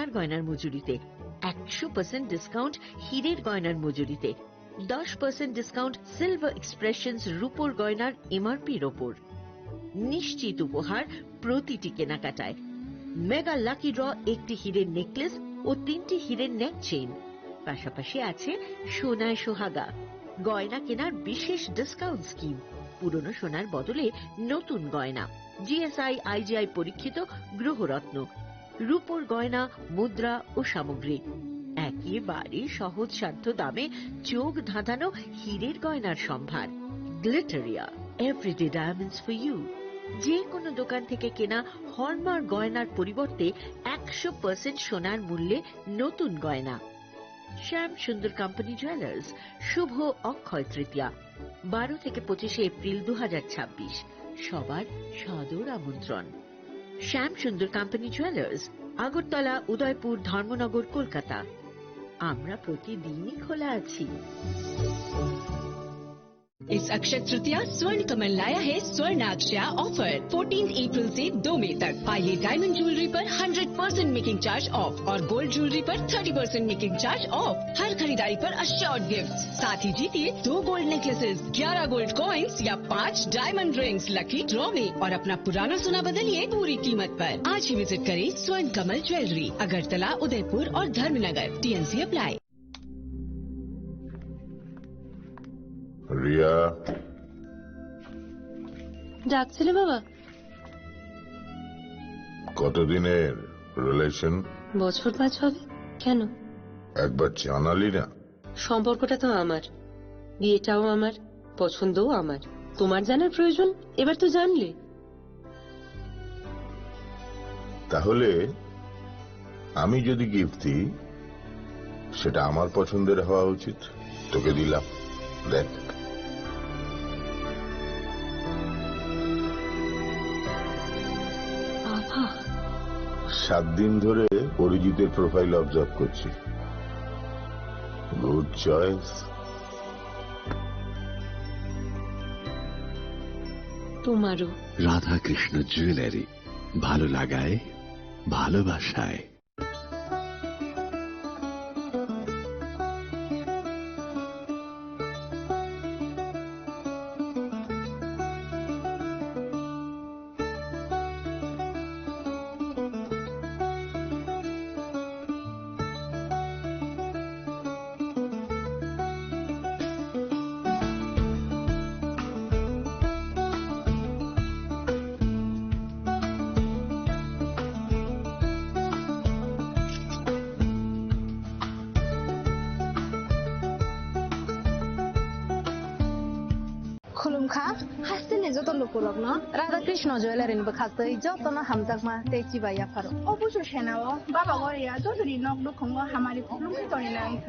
সোনার গয়নার মজুরিতে, 100% ডিসকাউন্ট হীরের গয়নার মজুরিতে, 10% ডিসকাউন্ট সিলভার এক্সপ্রেশনস রূপোর গয়নার এমআরপির ওপর। নিশ্চিত উপহার প্রতিটি কেনাকাটায়। মেগা লাকি ড্র একটি হীরের নেকলেস ও 3টি হীরের নেক চেইন। পাশাপাশি আছে সোনায় সোহাগা, গয়না কেনার বিশেষ ডিসকাউন্ট স্কিম, পুরনো সোনার বদলে নতুন গয়না, জিএসআই আইজিআই পরীক্ষিত গ্রহরত্ন, রূপোর গয়না, মুদ্রা ও সামগ্রী, একেবারে সহজসাধ্য দামে চোখ ধাঁধানো হীরের গয়নার সম্ভার। Glitteria, everyday diamonds for you. যে কোনো দোকান থেকে কেনা হলমার্ক গয়নার পরিবর্তে 100% সোনার মূল্যে নতুন গয়না। শ্যাম সুন্দর কোম্পানি জুয়েলার্স, শুভ অক্ষয় তৃতীয়া, 12 থেকে 25 এপ্রিল 2026। সবার সাদর আমন্ত্রণ। শ্যাম সুন্দর কোম্পানি জুয়েলার্স, আগরতলা, উদয়পুর, ধর্মনগর, কলকাতা। আমরা প্রতিদিনই খোলা আছি। इस अक्षय तृतीया स्वर्ण कमल लाया है स्वर्णाक्षया ऑफर 14 अप्रैल से 2 मई तक। पाइए डायमंड ज्वेलरी पर 100% मेकिंग चार्ज ऑफ और गोल्ड ज्वेलरी पर 30% मेकिंग चार्ज ऑफ। हर खरीदारी पर अश्योर्ड गिफ्ट, साथ ही जीतिए 2 गोल्ड नेकलेसेस, 11 गोल्ड कॉइन्स या 5 डायमंड रिंग्स लकी ड्रॉ में, और अपना पुराना सोना बदलिए पूरी कीमत पर। आज ही विजिट करें स्वर्ण कमल ज्वेलरी, अगरतला, उदयपुर और धर्मनगर। TNC apply. রিয়া, ডাকছিলে বাবা? কতদিনের রিলেশন? বছর 5 হবে। কেন? একবার জানালি না? সম্পর্কটা তো আমার, বিয়েটাও আমার, পছন্দও আমার। তোমার জানার প্রয়োজন এবার তো জানলে। তাহলে আমি যদি গিফট দিই সেটা আমার পছন্দের হওয়া উচিত। তোকে দিলাম, দেখ। বাবা, 7 দিন ধরে অরিজিতের প্রোফাইল অবজার্ভ করছি। Good choice. তোমারও। রাধাকৃষ্ণ জুয়েলারি, ভালো লাগায়, ভালোবাসায়। खुलुमखा हास्तिने जत लोकलक न राधाकृष्ण ज्वेलारि निबो खास्तै जतन हामजाकमा तेची बाया फारो অবশ্য সেনাও বাবা গরিয়া যদি নক দুখঙ্গ হামারি খুলুমে তরি না আইখ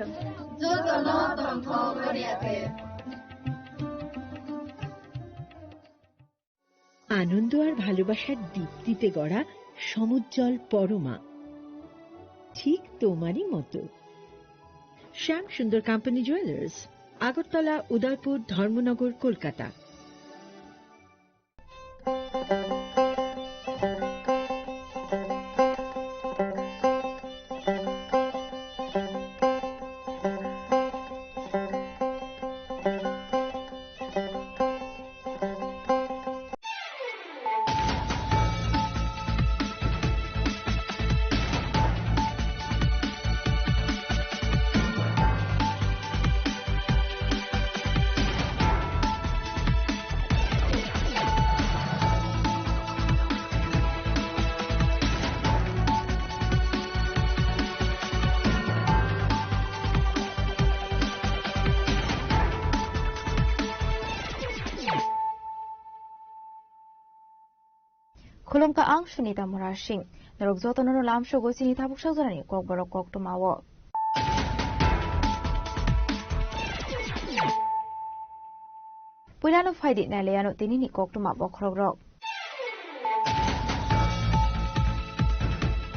जतन तन्थ गरियाते। আনন্দ আর ভালোবাসার দীপ্তিতে গড়া সমুজ্জ্বল পরমা, ঠিক তোমারই মতো। শ্যাম সুন্দর কোম্পানি জুয়েলার্স, আগরতলা, উদয়পুর, ধর্মনগর, কলকাতা। खुलुमका आं सुनीता मुरार सिंह नरक जतननो लामसो गोसिनि थाबुक सावजानानि ककबरक कक्टमावो पुरानो फाइदि नालेयानो तिनिनि कक्टमा बखरक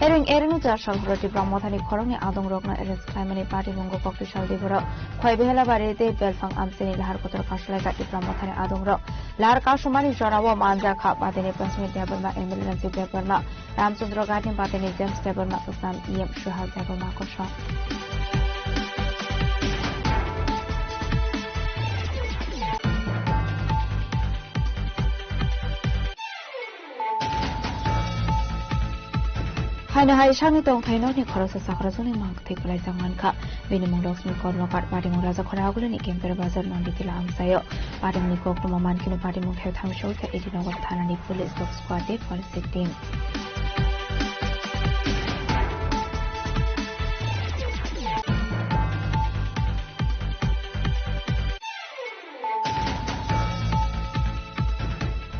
Ering erenu jashal horoti brahmothani khorongni adong rokna eres klaimani party mongo kokti shaldi bora khoi behela barete belfang amseni lahar kotor kasulai kati brahmothani adong rok lahar kasumani jorawa manja kha badene pasmi debarma emergency debarma ramchandra gatin badene james debarma kusam em shuhal debarma kosha Haina hai shangi tong thaino ni khorosa sakrasuni mang thik lai sangman kha beni mongdox ni korma kat padi moraja khoragule ni kemper bazar nondi tila amsayo padi ni kokto maman kino padi mong theu thang show ka edinagar thana ni police dog squad de police team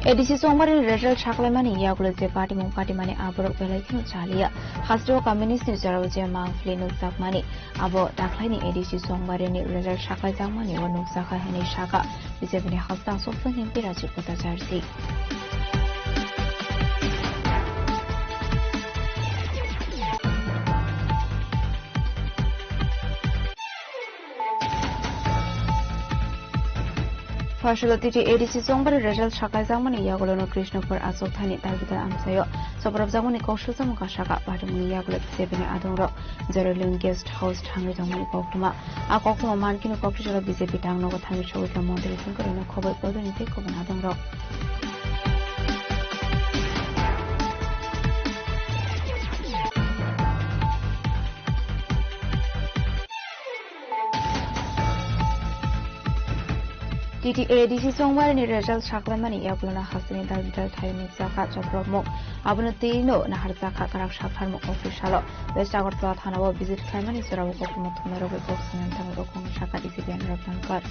ADC Somari result Chaklaimani Yagulas party mong party mani aborok belakino chalia Hastro communist ni Jarawaja mang flinu sakmani abo daklaini ADC Somari ni result Chaklai Jamani wa nuksaka heni shaka bisebni hasta sofan ni piraji pota jarsi Fashalati ADC Sombar result Shakai Zamani Yagolono Krishnapur Asothani Targita Amsayo, Sobrab Zamani Koshusam Kashaka, Patami Yagulat Sebene Adoro, Zerolin Guest House Tangi Zamani Kokuma, Akokuma Mankino Kokisha BZP Tango Tami Show with a moderation in a cover burden in take of another rock. ADC Sombar ni result Shaklamani Yablana Hasani Darbital Thai Zaka Chapromo Abunatino Naharzaka Karak Shakharmo official West Agartla Hanawa visit Kamani Sarawako Motumero with Boxing and Tamaroko Shaka Isibian Raptankar.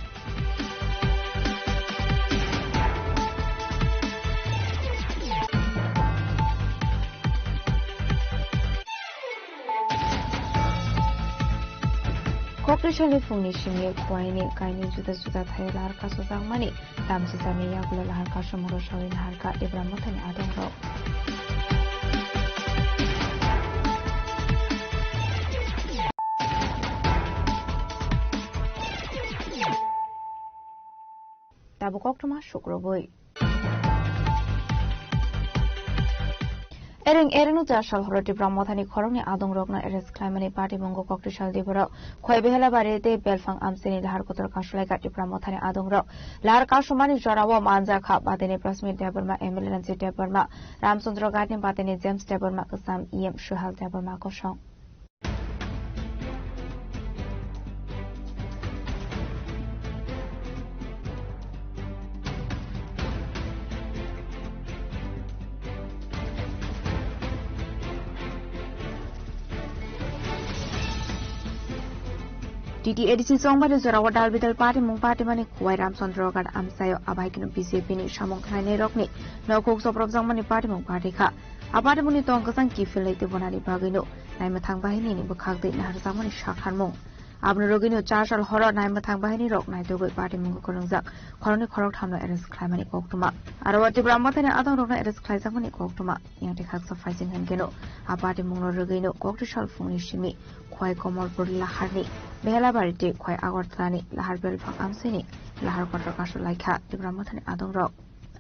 Corporation Funishimi, Quine, Kaini to the Suda Thailar Kasuzang money, Tamsisani Yakula Harkasha Morosha in Harka, Ibramotan Adonro. Tabukokuma Shukroboy. Erenu jashal horoti brahmothani khorongni adong rokna eres klaimani party mongo kokti shaldi bora khoi behela barete belfang amseni lahar kotor kasulai kati brahmothani adong rok lahar kasumani jorawa manja kha badene prasmi debarma emergency debarma ramchandra gatin badene james debarma kusam em shuhal debarma kosong ADC Sombar Jarawa Darbital Party Mung Party Mani Kuwai Ramchandra Gad Amsayo Abaikino BJP ni Shamong Khaine Rokni Nokok Soprab Jangmani Party Mung Party Kha Apati Muni Tongkasan Kifilai Bonani Bagino Naimathang Bahini ni Bukhagde Nahar Zamani Shakharmong Abnu Rogino Chashal Horror Naimathang Bahini Rok Naitogoi Party Mung Kolongjak Khoroni Khorok Thamno Eres Klaimani Koktuma Arawati Brahmathani Adong Rokna Eres Klaizamani Koktuma Yangti Khak Sufficing Hangeno Apati Mung Rogino Koktishal Fungni Shimi Khoi Komolpur Laharni Behela Barite Khoi Agartlani Lahar Belfang Amseni Lahar Kotor Kasulai Kha Brahmathani Adong Rok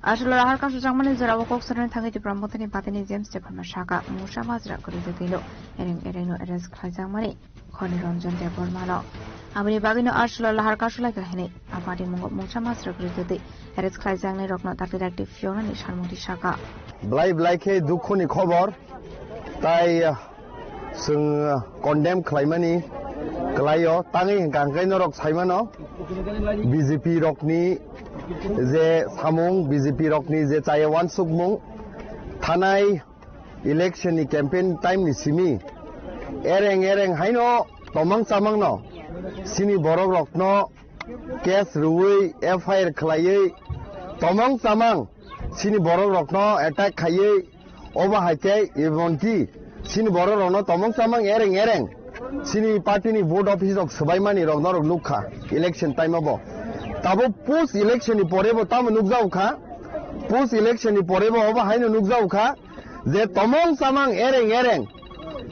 Ashula Lahar Kasu Jamani Zarawa Koksaran Tangi Brahmathani Patani James Deparma Shaka Musha Mazra Kurizatino Ereno Eres Klaizamani Khoni Ranjan Deparmano Abani Bagino Ashula Lahar Kasulai Kahini Apati Musha Mazra Kurizati Eres Klaizangni Rokna Takirati Fiona Nisharmuti Shaka Blai Blaike Dukuni Kobor Tai Sung Condemn Klaimani Klayo Tangi Gangaino Rok Saimano BJP Rokni Je Samung BJP Rokni Je Chayawan Sukmung Thanai Election ni campaign time ni Simi Ereng Haino Tomang Samang no Sini Borok Rokno Case Ruwi FIR Klaye Tomang Samang Sini Borok Rokno Attack Khaye Oba Hake Evonki Sini Borok Rokno Tomang Samang Ereng Sini party ni board office of Sabaimani Rok Norok Lukha election time abo Tabo post election ni porebo tam nukjau kha post election ni porebo oba haino nukjau kha je tomong samang ereng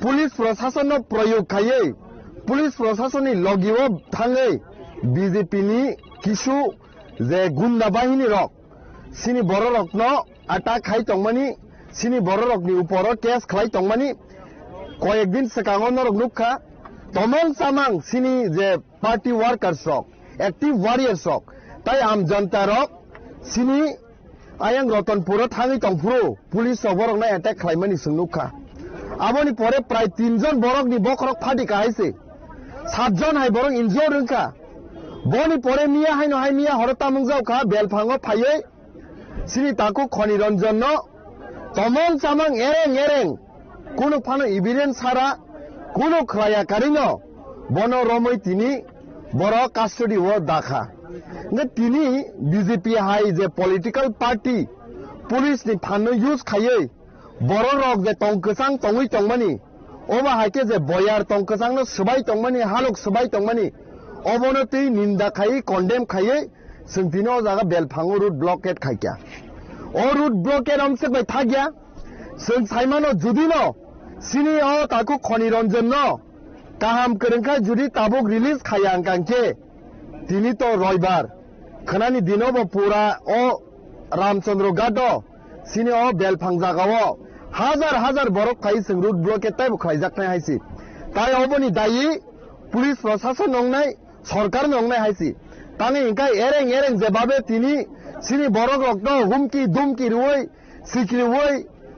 police প্রশাসন প্রয়োগ খাইয়ে police প্রশাসননি লগিও Than বিজেপিনি কিছু যে গুন্ডা বাহিনী rock সিনি বড় রকন আটাক খাই তংমানি সিনি বড় রকনি উপর কেস খাই তংমানি কয়েকদিন সেকাঙ্গন রক নুখা তমং সামাং সিনি যে party workers rock active warriors rock তাই আম জনতা রক সিনি আয়াং রতনপুর থাঙি তংফুরো পুলিশ বরক না অ্যাটাক খাইমানি সুনুখা আবনি পরে প্রায় 3 জন বরকনি বখরক ফাটি কাহাইছে 7 জন হাই বরক ইনজিওর রংখা বনি পরে মিয়া হাই নহাই মিয়া হরতা মুংজাও খা বেলফাঙ্গ ফাইয়ে সিনি তাকু খনি রঞ্জন তমং চামাং এরেং এরেং কোন ফানো এভিডেন্স ছাড়া কোন খ্লায়া কারিন বন রমই তিনি বড় কাস্টডি ও দাখা তিনি বিজেপি হাই যে পলিটিক্যাল পার্টি পুলিশ নি ফানো ইউজ খাইয়ে বড় রক যে টংকসাং টংই টংমানি ওবা হাইকে যে বয়ার টংকসাং ন সবাই টংমানি হালক সবাই টংমানি অবনতি নিন্দা খাই কন্ডেম খাইয়ে সিংতিনো জায়গা বেলফাঙ্গো রুট ব্লকেট খাইয়া ও রুট ব্লকেট অংশে বাই থাকিয়া সিং সাইমানো যদি ন সিনি ও তাকু খনি রঞ্জন ন কাহাম করেনখা যদি তাবুক রিলিজ খাইয়া আঙ্কাঙ্কে তিনি তো রবিবার খানানি দিনব পুরা ও রামচন্দ্র গাড সিনি ও বেলফাং জাগাও হাজার হাজার বরক খাই সিং রুট ব্লকেট তাই খাইজাকনাই হাইছি তাই অবনি দায়ী পুলিশ প্রশাসন নংনাই সরকার নংনাই হাইছি তানে ইনকাই এরেং এরেং যেভাবে তিনি সিনি বরক রক্ত হুমকি দুমকি রুই সিকরি রুই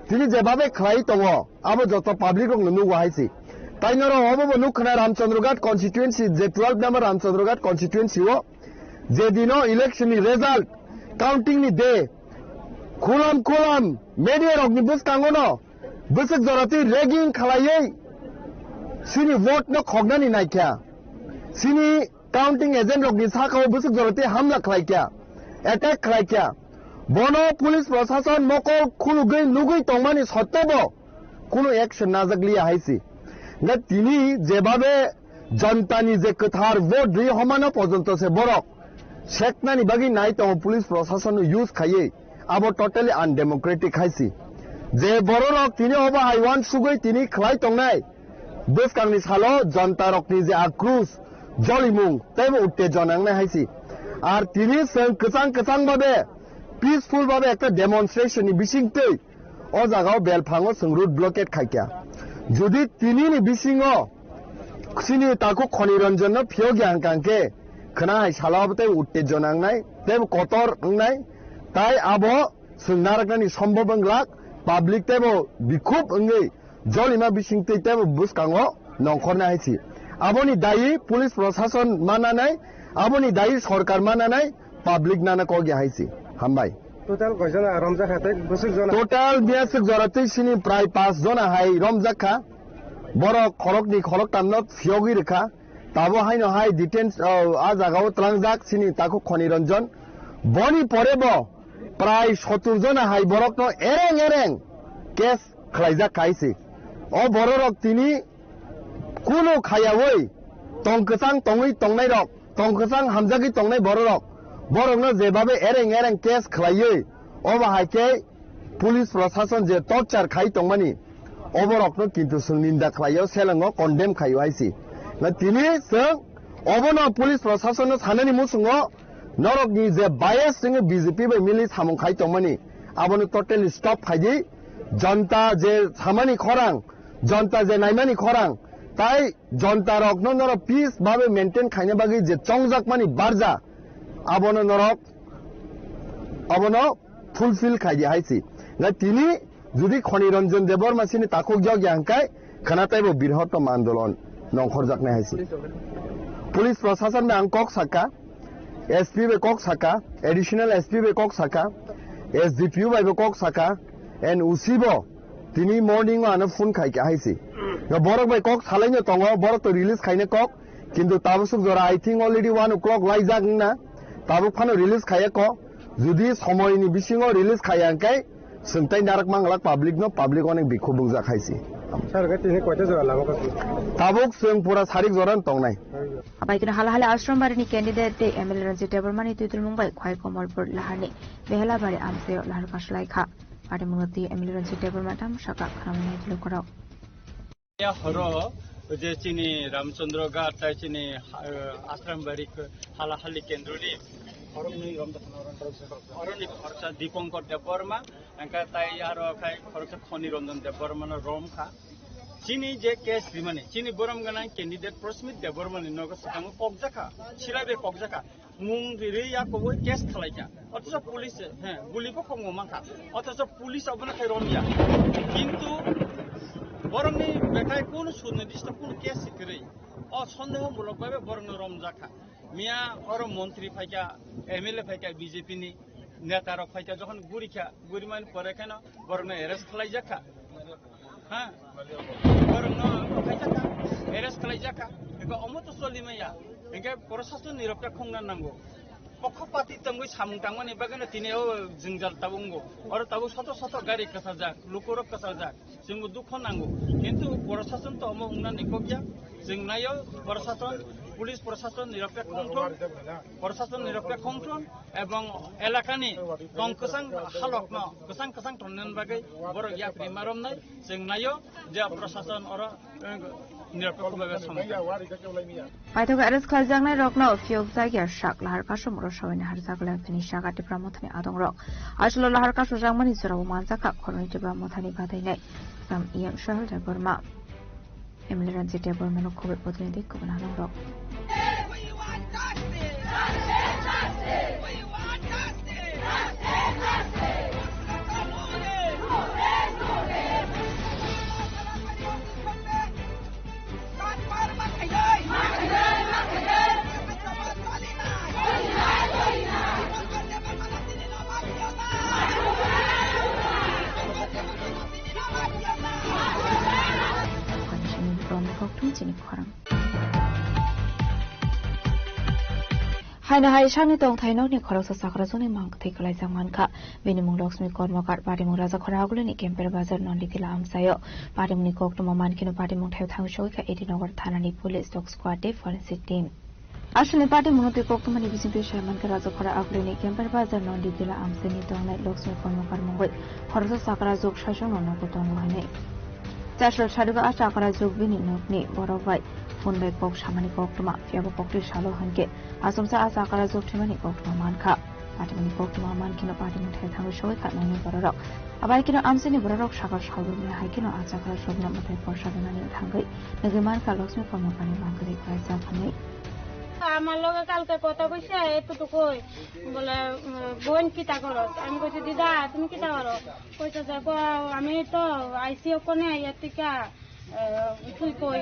তিনি যেভাবে খাই দङ আবো যত পাবলিক রং নুগো হাইছি তাই নর অবব নুখনা রামচন্দ্রঘাট কনস্টিটুয়েন্সি যে 12 নাম্বার রামচন্দ্রঘাট কনস্টিটুয়েন্সি ও যে দিনো ইলেকশন নি রেজাল্ট কাউন্টিং নি দে খুলাম খুলাম মিডিয়া রকনি বুসকাঙ্গো ন বুসক জরাতি রেগিং খালাইयै সিনি ভোট ন খগনানি নাইখ্যা সিনি কাউন্টিং এজেন্ট রকনি সাকাও বুসক জরাতি হামলা খালাইখ্যা অ্যাটাক খালাইখ্যা বন পুলিশ প্রশাসন মকল খুলুগৈ নুগৈ তংমানি সত্ত্বেও কোনো অ্যাকশন নাজাগলিয়া হাইছি না তিনি যেভাবে জনতানি যে কথার ভোট দিয়ে সমানো পর্যন্ত সে বরক শেখনানি বাগি নাই তো পুলিশ প্রশাসন ইউজ খাইয়ে আবো টোটালি আনডেমোক্রেটিক খাইছি যে বড়রক তিনি হবা হাইওয়ান সুগৈ তিনি খাই তংনাই বসকাংনি সালো জনতা রকনি যে আক্রোশ জলিমুং তাইবো উত্তেজনাংনাই হাইছি আর তিনি কচাং কচাং ভাবে পিসফুল ভাবে একটা ডেমনস্ট্রেশন বিশিংতে ও জায়গাও বেলফাঙ্গো সিং রুট ব্লকেট খাইকা যদি তিনি নি বিশিংও সিনি তাকু খনি রঞ্জন ফিয়োগি আঙ্কাঙ্কে খনাই সালাবতে উত্তেজনাংনাই তাইবো কতর নাই তাই আবো সিংনারকনানি সম্ভব লাক পাবলিক তাইবো বিক্ষোভ অঙ্গै জলিমা বিশিংতে তাইবো বুসকাঙ্গো নংখরনা হাইছি আবনি দায়ী পুলিশ প্রশাসন মানানাই আবনি দায়ী সরকার মানানাই পাবলিক নানা কগি হাইছি হামবাই টোটাল কয়জন রমজা খাতে বসুক জন টোটাল বিয়াসক জরাতে সিনি প্রায় 5 জন হাই রমজাখা বড় খরকনি খরক তামনত ফিয়োগি রেখা তাবো হাইনো হাই ডিটেন্স আ জাগাও ত্রাংজাক সিনি তাকু খনি রঞ্জন বনি পরেব প্রায় 70 জন হাই বরক ন এরেং এরেং কেস খাইজা খাইছে ও বড় রক তিনি কোনো খায়াওই টংকসাং টংই টংনাই রক টংকসাং হামজাগি টংনাই বড় রক বরং যেভাবে এরেং এরেং কেস খাইয়ে অবা হাইকে পুলিশ প্রশাসন যে টর্চার খাই তংমানি অবরক কিন্তু जों निंदा खायो सेलंगो कन्डेम खायो आइसि ना तिनि जों अबन पुलिस प्रशासन साननि मुसुङो नरकनि जे बायस जों बीजेपी बे मिलि सामं खाय तंमानि आबनो टोटली स्टप खायदि जनता जे सामानि खरां जनता जे नायमानि खरां ताई जनता रकनो नर पीस भाबे मेंटेन खायनो बागि जे चंगजाक मानि बारजा आबनो नरक अबनो फुलफिल खायदि हाइसि ना तिनि যদি খনি রঞ্জন দেবর মাসিনি তাকুক জগ ইয়াংকাই খানাতাইবো বৃহত্তম আন্দোলন নংখরজাকনাই হাইছি পুলিশ প্রশাসন মে আংকক সাকা এসপি বে কক সাকা এডিশনাল এসপি বে কক সাকা এসডিপিউ বাইবে কক সাকা এন উসিবো তিনি মর্নিং আনো ফোন খাইকা হাইছি বরক বাই কক সালাইনো তঙ্গ বরক তো রিলিজ খাইনে কক কিন্তু তাবসুক জরা আই থিং অলরেডি 1 o'clock লাইজাক না তাবুক ফানো রিলিজ খাইয়ে ক যদি সময়নি বিসিङो রিলিজ খাইয়াংকাই संताई नारक मांगला पब्लिक नो पब्लिक अनेक बिखो बुंजा खाइसि सरकार तिनि कयटा जरा लामो ताबुक जों पूरा सारिक जरान तंनाय आबाइकनो हालाहाले आश्रम बारिनि कैंडिडेट दे एमएलए रंजित देबरमानि तुइतुल मुंबाइ खय कमलपुर लाहारनि बेहला बारि आमसे लाहार कासलाइखा पाटे मुंगति एमएलए रंजित देबरमा ताम साका खालामनाय दिलकराव হর যে চিনি রামচন্দ্র ঘাট তাই চিনি আশ্রমবাড়ি হালাহালি কেন্দ্রনি অরণি খরচা দীপঙ্কর দেববর্মা এঙ্কা তাই আর খরচা খনিরঞ্জন দেববর্মান রমখা চিনি যে কেস রিমানি চিনি বরম গানা ক্যান্ডিডেট প্রস্মিত দেববর্মানি নগর সামু ককজাখা সিলাবে ককজাখা মুং রিয়া কবো কেস খালাইকা অথচ পুলিশ হ্যাঁ গুলিবো খঙ্গো মাখা অথচ পুলিশ অবনা খাই রমিয়া কিন্তু বরংনি বেখায় কোন সুনির্দিষ্ট কোন কেস শিখরে সন্দেহমূলক ভাবে বরং রমজাখা মিয়া অর মন্ত্রী ফাইকা এমএলএ ফাইকা বিজেপি নি নেতারক ফাইকা যখন গুরিমান পরে কেন বরং এরেস্ট খালাই যাখা হ্যাঁ বরং ফাইকা এরেস্ট খালাই যাখা এগো অমত চলিমাইয়া এঙ্গে প্রশাসন নিরপেক্ষ নাঙ্গো পক্ষপাতি তঙ্গই সামুং টাংমানি বাগানে তিনিও জিংজাল তাবুঙ্গো আর তাবু শত শত গাড়ি কাছা যাক লুকরক কাছা যাক जोंबो दुख नांगौ किन्तु प्रशासन तो हम उंगना निकगिया जों नायो प्रशासन पुलिस प्रशासन निरपेक्ष एवं एलाकानि कंकसां हालक कसां कसां टनन बागै बर या प्रिमारमनाय जों नायो जे प्रशासन और निरपेक्ष भाबे समझ पाइथागो एरेस्ट खालामजानाय रकना फियक जायगाया शाक लाहार कासो मरो सबायनि हारजागला फिनि शागाति प्रामथानि आदं रक आसलो लाहार कासो जांमानि जराव मानजाखा खरनि प्रामथानि बादायनाय साम इयां शहर बर्मा एमएलए रंजित बर्मा खबर प्रतिनिधि गुबुन आदं रक हायना हाय शांनि दं थाइनकनि खरकसा साखरा जनि मांग थैखलाय जांमानखा बेनिमुं लक्ष्मी कर्मकार पारिमुं राजा खरागुलिनि केम्पेर बाजार नन्दितिला आमसायो पारिमुंनि कक्टमा मानखिनो पारिमुं थायाव थांसौयखा एडिनगर थानानि पुलिस डग स्क्वाड फरेन्सिक टीम आसलनि पारिमुं ते कक्टमानि बिसिंथि शायमानखा राजा खरागुलिनि केम्पेर बाजार नन्दितिला आमसानि दंनाय लक्ष्मी कर्मकार मुंगै खरकसा साखरा जग शासन ननको दंलायनाय चासल सादुगा आसा खरा जग बिनि नकनि बरबाय फुनबाय कक सामानि कक्टमा फियाबो कक्टि सालो हनके आसमसा आसा खरा जग थिमानि कक्टमा मानखा पाटिमनि कक्टमा मानखिनो पाटिमनि थाय थांगो सयखा ननि बररक आबायकिनो आमसेनि बररक सागर सावरुनि हायकिनो आसा खरा सबना मथाय परसादनानि थांगै नगै मानखा लक्ष्मी कर्मकानि मांगै प्रायजा फानै আমার লগে কালকে কথা কইছে এতটুকু কই বলে বোন কিটা করো আমি কইছি দিদা তুমি কিটা করো কইছে যে আমি তো আইসি ওখানে আইয়াতিকা তুই কই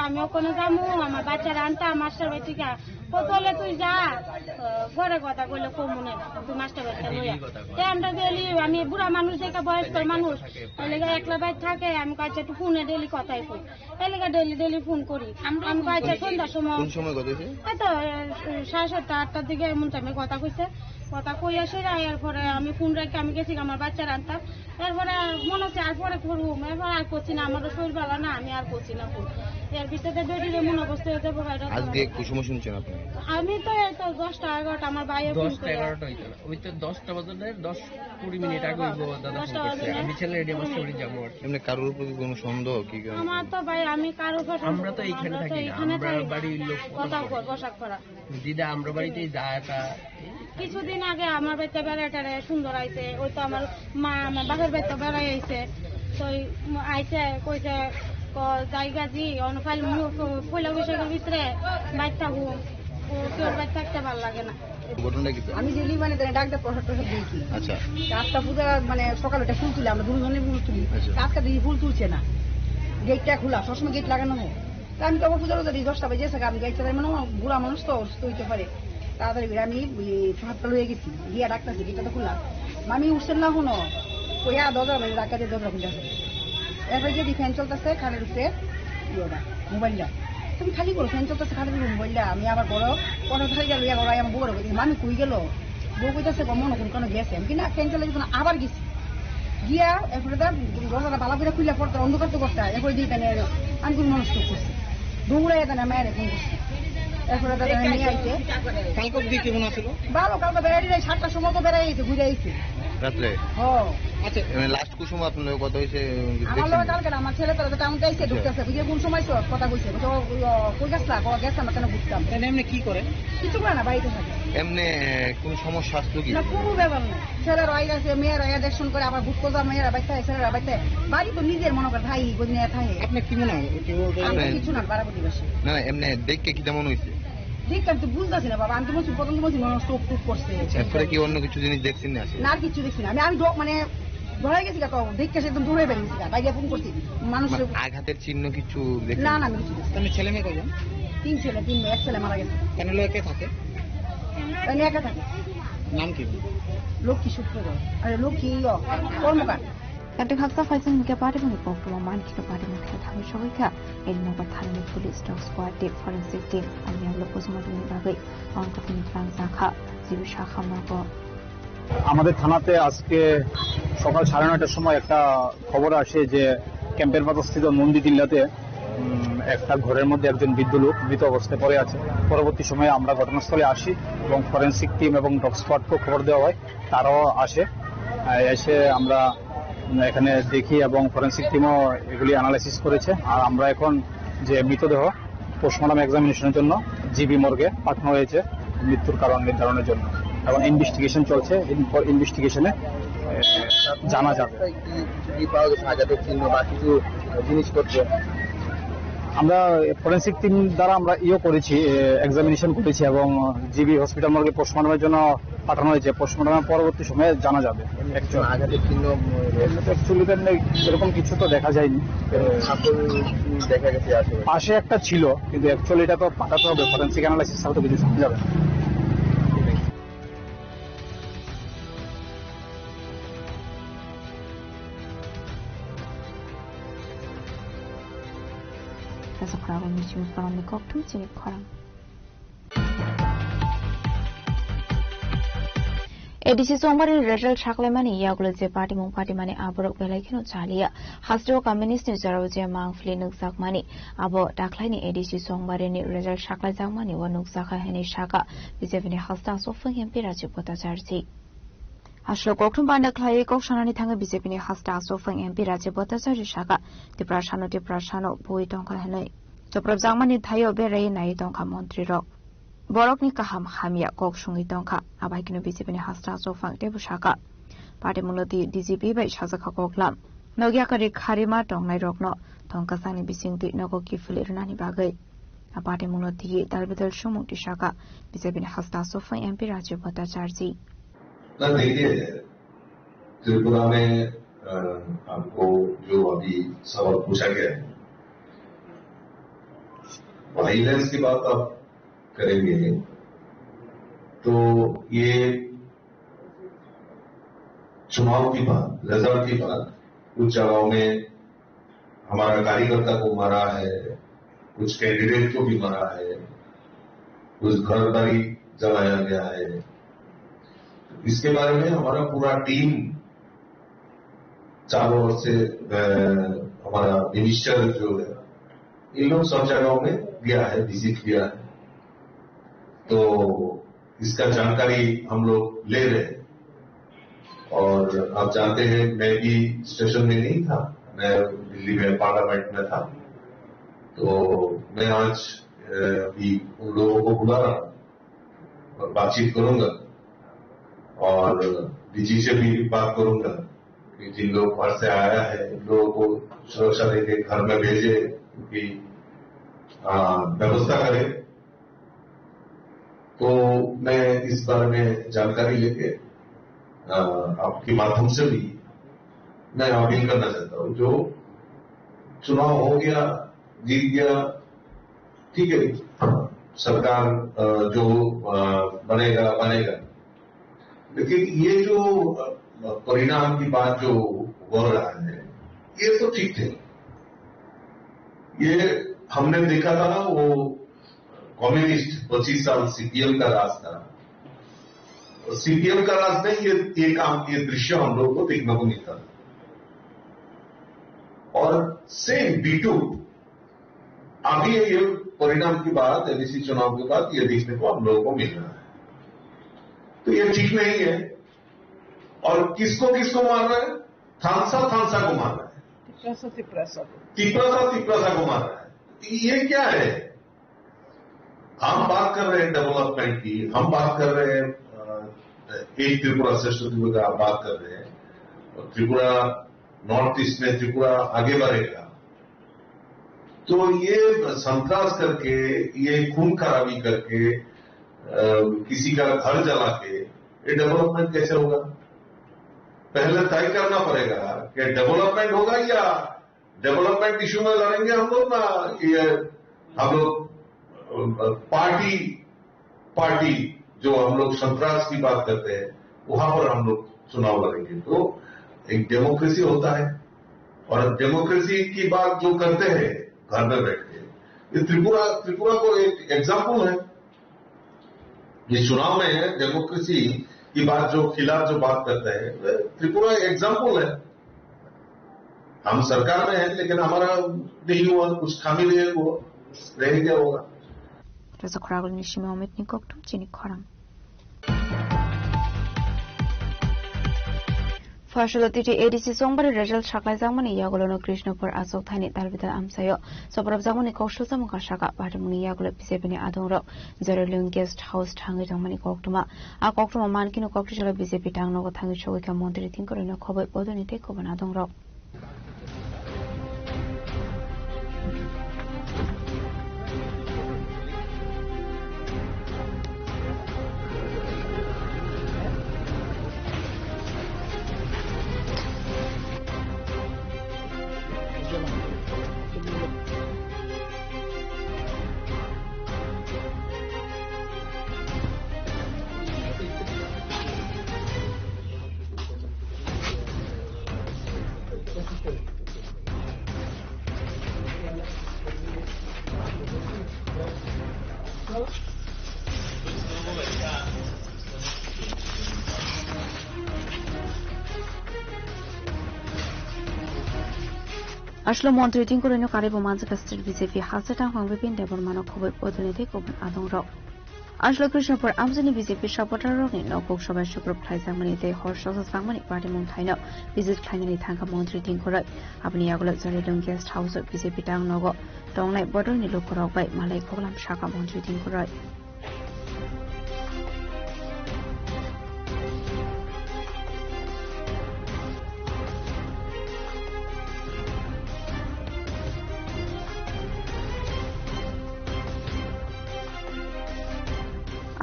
আমি ওখানে যাবো আমার বাচ্চারা আনতা মাস্টার বাড়িটা কতলে তুই যা ঘরে কথা কইলে কমুনে তুই মাস্টার বাড়িটা লইয়া আমরা গেলি আমি বুড়া মানুষ দেখা বয়স্ক মানুষ এলাকা একলা বাইর থাকে আমি কাছে একটু ফোনে ডেলি কথাই কই এলাকা ডেলি ফোন করি আমি কাছে সন্ধ্যার সময় তো 7:30-8টার দিকে এমন টাইমে কথা কইছে কথা কই আসে এরপরে আমি ফোন রেখে আমি গেছি আমার বাচ্চারা আনতাম এরপরে মনে হচ্ছে আর পরে করবো এরপর আর করছি না আমারও শরীর ভালো না আমি আর করছি না ফোন এর ভিতরে ডেলির এমন অবস্থা হয়ে যাবো আজকে কুসুমা শুনছেন আপনি আমি তো এই তো 10টা-11টা আমার ভাইয়ে ফোন করে 10টা-11টা হইতো না ওই তো 10টা বাজে 10-20 মিনিট আগে দাদা ফোন করছে আমি ছেলে রেডি মাস্টার বাড়ি যাবো এমনি কারোর প্রতি কোনো সন্দেহ কি আমার তো ভাই আমি কারোর উপর আমরা তো এইখানে থাকি না আমরা বাড়ির লোক কথা কর বসাক করা দিদা আমরা বাড়িতেই যাটা কিছুদিন আগে আমার বাচ্চা বেড়াটারে সুন্দর আইছে ওই তো আমার মা আমার বাপের বাচ্চা বেড়াই আইছে তো আইছে কইছে জায়গা জি অনফাইল পয়লা বৈশাখের ভিতরে বাইর থাকবো কেউ বাইর থাকতে ভালো লাগে না আমি ডেলি মানে ডাক্তার প্রসাদ দিয়েছি আচ্ছা রাতটা পূজা মানে সকালে ফুল তুলে আমরা দুজনে ফুল তুলি রাতটা দিয়ে ফুল তুলছে না গেটটা খোলা সবসময় গেট লাগানো হয় তা আমি তো পূজা রোজা 10টা বেজেছে আমি গেট চালাই মানে বুড়া মানুষ তো অসুস্থ হইতে পারে তাড়াতাড়ি আমি হাতটা লয়ে গেছি গিয়া ডাক্তার গেটটা তো খোলা আমি উঠছেন না কোনো কইয়া দরজা মানে ডাক্তারের দরজা খুলেছে এরপরে যদি ফ্যান চলতেছে খানের উপরে ইয়েটা মোবাইলটা তুমি খালি করো ফ্যান চলতেছে খালি করো মোবাইলটা আমি আবার বড় পনেরো খালিটা লইয়া বড় আমার বড় মানুষ কই গেল বউ কইতেছে মনে কোন কোনো গেছে আমি কিনা ফ্যান চলে যখন আবার গেছি গিয়া এরপরে দরজাটা ভালো করে খুলে পড়তে অন্ধকার তো করতে এরপরে দিয়ে তাহলে আমি কোনো মানুষ করছি দৌড়াইয়া তাহলে মায়ের ফোন করছি এরপরে দাদা নিয়ে আইছে কালকে দিয়ে কেমন আছিল ভালো কালকে বেড়াই 7টার সময় তো বেড়াই আইছে ঘুরে আইছে রাত্রে লাস্ট কুসুম আপনার কথা হয়েছে আমার লোক কালকে আমার ছেলে তারা টাউনটা এসে ঢুকতেছে বুঝে কোন সময় কথা কইছে কই গেছলা গেছে আমরা কেন বুঝতাম এমনি কি করে কিছু করে না বাড়িতে থাকে এমনি কোন সমস্যা আসলো কি না কোনো ব্যাপার না ছেলের রয়ে গেছে মেয়েরা দেখশন করে আবার বুঝ করবা মেয়েরা বাইতে ছেলেরা বাইতে বাড়ি তো নিজের মনে করে ভাই বুঝনে থাকে আপনি কি মনে হয় কিছু না বাড়াবাড়ি বেশি না এমনি দেখে কি তেমন হয়েছে দেখতে আমি তো বুঝতেছি না বাবা আমি তো বলছি প্রথম তো বলছি মনে স্টোপ টুপ করছে এরপরে কি অন্য কিছু জিনিস দেখছেন না না কিছু দেখছি না আমি মানে ধরে গেছি তো দেখতে সে একদম দূরে বেরিয়েছি বাইরে ফোন করছি মানুষ আঘাতের চিহ্ন কিছু না না আমি কিছু তুমি ছেলে মেয়ে কয়জন 3 ছেলে 3 মেয়ে এক ছেলে মারা গেছে কেন লোকে থাকে তাই একা থাকে নাম কি লক্ষ্মী সূত্রধর আরে লক্ষ্মী কর্মকার Kati khaksa faisang ke pare mani pok to man ki pare mani kha thami shogai kha in no ba thani police dog squad te forensic team ani amlo posmortem ni bagai on ko tin plan sakha jibi shakha ma ko আমাদের থানাতে আজকে সকাল 9:30টার সময় একটা খবর আসে যে ক্যাম্পের বাজারস্থিত নন্দীদিল্লাতে একটা ঘরের মধ্যে একজন বৃদ্ধ লোক মৃত অবস্থায় পড়ে আছে। পরবর্তী সময়ে আমরা ঘটনাস্থলে আসি এবং ফরেন্সিক টিম এবং ডগ স্কোয়াডকে খবর দেওয়া হয়, তারাও আসে। এসে আমরা এখানে দেখি এবং ফরেন্সিক টিমও এগুলি অ্যানালাইসিস করেছে। আর আমরা এখন যে মৃতদেহ পোস্টমর্টম এক্সামিনেশনের জন্য জিবি মর্গে পাঠানো হয়েছে মৃত্যুর কারণ নির্ধারণের জন্য এবং ইনভেস্টিগেশন চলছে। ইনভেস্টিগেশনে জানা যাবে। আমরা ফরেন্সিক টিম দ্বারা আমরা করেছি, এক্সামিনেশন করেছি এবং জিবি হসপিটাল মর্গে পোস্টমর্টমের জন্য পাঠানো হয়েছে। পোস্টমর্টমের পরবর্তী সময়ে জানা যাবে। এরকম কিছু তো দেখা যায়নি, পাশে একটা ছিল, কিন্তু অ্যাকচুয়ালি এটা তো পাঠাতে হবে ফরেন্সিক অ্যানালাইসিস ছাড়া তো কিছু জানা যাবে। As a problem which was found in the cocktail chili koram. ADC सोमवार रेजल्ट छाकले माने यागुल जे पार्टी मुं पार्टी माने आबरक बेलायखिनो चालिया हास्टो कम्युनिस्ट नि जराव जे मांगफ्ले नुकसाक माने आबो दाखलायनि एडिसी सोमवार नि रेजल्ट छाकले जाक माने व नुकसाका हेनि शाका बीजेपी नि हास्टा सोफं एमपी राज्य बताचारसि हास्लो कोकठुम बान्दा ख्लाय कोकसानानि थाङो बीजेपी नि हास्टा सोफं एमपी राज्य बताचारि शाका तिप्रासानो बोय टंका हेनै जप्रब जाकमानि थायो बेराय नाय टंका मन्त्री रक Borokni kaham hamia kok sungi tongka abaikino BJP ni hasta sofang tebu shaka party muloti DGP bai shasaka koklam nogia kari kharima tongnai rokno tongka sani bisingti nogo kifulirna ni bagai party muloti dalbedal shumukti shaka BJP ni hasta sofang MP Raju Bhattacharya ना देखिए त्रिपुरा में आपको जो अभी सवाल पूछा गया है वायलेंस की बात आप करेंगे तो ये चुनाव की बात, रिजल्ट की बात, कुछ जगहों में हमारा कार्यकर्ता को मारा है, कुछ कैंडिडेट को भी मारा है, कुछ घर बारी जलाया गया है। इसके बारे में हमारा पूरा टीम चारों ओर से हमारा मिनिस्टर जो है इन लोग सब जगहों में गया है, विजिट किया है, तो इसका जानकारी हम लोग ले रहे हैं। और आप जानते हैं मैं भी स्टेशन में नहीं था, मैं दिल्ली में पार्लियामेंट में था, तो मैं आज भी उन लोगों को बुला रहा हूं और बातचीत करूंगा और डीजी से भी बात करूंगा कि जिन लोग बाहर से आया है उन लोगों को सुरक्षा देके घर में भेजे, उनकी व्यवस्था करें। तो मैं इस बारे में जानकारी लेके आपके माध्यम से भी मैं अपील करना चाहता हूं, जो चुनाव हो गया, जीत गया, ठीक है, सरकार जो बनेगा, लेकिन ये जो परिणाम की बात जो हो रहा है ये तो ठीक थे। ये हमने देखा था ना, वो कम्युनिस्ट 25 साल सीपीएम का राज था, सीपीएम का राज नहीं, ये दृश्य हम लोग को देखने को मिलता था। और सेम बीटू अभी ये परिणाम की बात, एडीसी चुनाव के बाद ये देखने को हम लोगों को मिल रहा है, तो ये ठीक नहीं है। और किसको मार रहा है, थानसा को मार रहा है, तिपरासा को मार रहा है। ये क्या है? हम बात कर रहे हैं डेवलपमेंट की, हम बात कर रहे हैं एक त्रिपुरा श्रेष्ठ त्रिपुरा का बात कर रहे हैं, और त्रिपुरा नॉर्थ ईस्ट में त्रिपुरा आगे बढ़ेगा। तो ये संतरास करके, ये खून खराबी करके, किसी का घर जला के ये डेवलपमेंट कैसे होगा? पहले तय करना पड़ेगा कि डेवलपमेंट होगा या डेवलपमेंट इश्यू में लड़ेंगे हम लोग ना, ये हम लोग पार्टी जो हम लोग संतरास की बात करते हैं वहां पर हम लोग चुनाव लड़ेंगे। तो एक डेमोक्रेसी होता है, और डेमोक्रेसी की बात जो करते हैं घर में बैठ के, ये त्रिपुरा को एक एग्जाम्पल है। इस चुनाव में डेमोक्रेसी की बात जो खिलाफ जो बात करते हैं, त्रिपुरा एग्जाम्पल है। हम सरकार में है लेकिन हमारा नहीं हुआ, कुछ खामी रहे वो रह गया होगा। Fasility ADC Songbari result Shaklai Zamani Yagolono Krishnapur Asok Thani Dalvita Amsayo, Soprab Zamani Koshul Samuka Shaka, Patamuni Yagolo Pisepini Adonro, Zerolung Guest House Tangi Zamani Koktuma, A Koktuma Mankino Kokshila Bisepi Tango Tangi Showika Montri Tinkorino Kobe Bodoni Takeover Adonro. Ashlo Montri Tinkorino Karibo Manzaka Street Bisefi Hasatan Hongwipin Debormano Kobe Bodonete Koban Adonro. Ashlo Krishnapur Amzani Bisepi Shapota Rogin, no Kok Shoba Shukra Plaisamani, they horse Samani Party Montaino, visit finally Tanka Montri Tinkora, Abniagola Zaredon Guest House of Bisepi Tang Nogo, Donglai Bodoni Lokoro by Malay Kolam Shaka Montri Tinkora.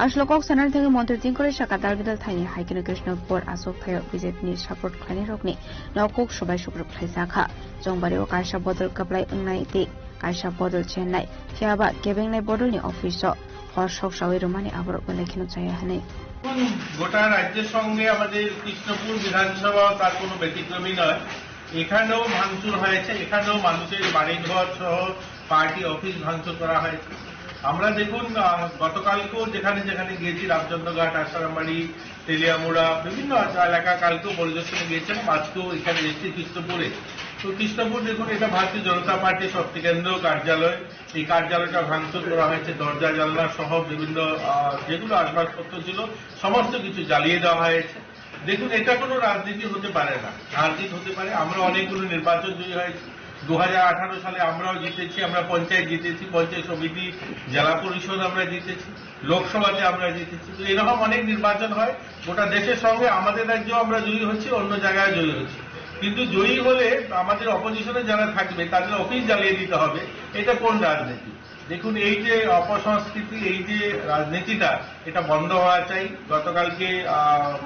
Ashlokok Sanar থেকে মন্ত্রী তিন করে শাখা দালবিদাল tiny হাইকিনো Krishnapur আসক থায় বিজেপিনি support খানি রকনি নকক সবাই সুপ্র খাইসাখা জংবারেও কাইসা বদল কাপলাই উংনাই তে কাইসা বদল চেন্নাই ফিয়াবা কেবেংনাই বদলনি অফিস হর্ষক সাউই রোমানি আবার উল্লেখিত চাইয়া হানে গোটা রাজ্যের সঙ্গে আমাদের কৃষ্ণপুর বিধানসভা তার কোনো ব্যতিক্রমী নয়। এখানেও ভাঙচুর হয়েছে, এখানেও মানুষের বাড়িঘর সহ পার্টি অফিস ভাঙচুর করা হয়েছে। আমরা দেখুন গতকালকেও যেখানে যেখানে গিয়েছি, রামচন্দ্রঘাট, আসারামারি, তেলিয়ামুড়া, বিভিন্ন এলাকা কালকেও পরিদর্শনে গিয়েছেন, আজকেও এখানে এসেছি কৃষ্ণপুরে। তো কৃষ্ণপুর দেখুন, এটা ভারতীয় জনতা পার্টির শক্তি কেন্দ্র কার্যালয়। এই কার্যালয়টা ভাঙচুর করা হয়েছে, দরজা জানলা সহ বিভিন্ন যেগুলো আসবাবপত্র ছিল সমস্ত কিছু জ্বালিয়ে দেওয়া হয়েছে। দেখুন, এটা কোনো রাজনীতি হতে পারে না, রাজনীতি হতে পারে। আমরা অনেকগুলো নির্বাচন জয়ী হয়েছি, 2018 সালে আমরাও জিতেছি, আমরা পঞ্চায়েত জিতেছি, পঞ্চায়েত সমিতি, জেলা পরিষদ আমরা জিতেছি, লোকসভাতে আমরা জিতেছি। তো এরকম অনেক নির্বাচন হয়, গোটা দেশের সঙ্গে আমাদের রাজ্যেও আমরা জয়ী হচ্ছি, অন্য জায়গায় জয়ী হচ্ছি। কিন্তু জয়ী হলে আমাদের অপোজিশনে যারা থাকবে তাদের অফিস জ্বালিয়ে দিতে হবে, এটা কোন রাজনীতি? দেখুন, এই যে অপসংস্কৃতি, এই যে রাজনীতিটা, এটা বন্ধ হওয়া চাই। গতকালকে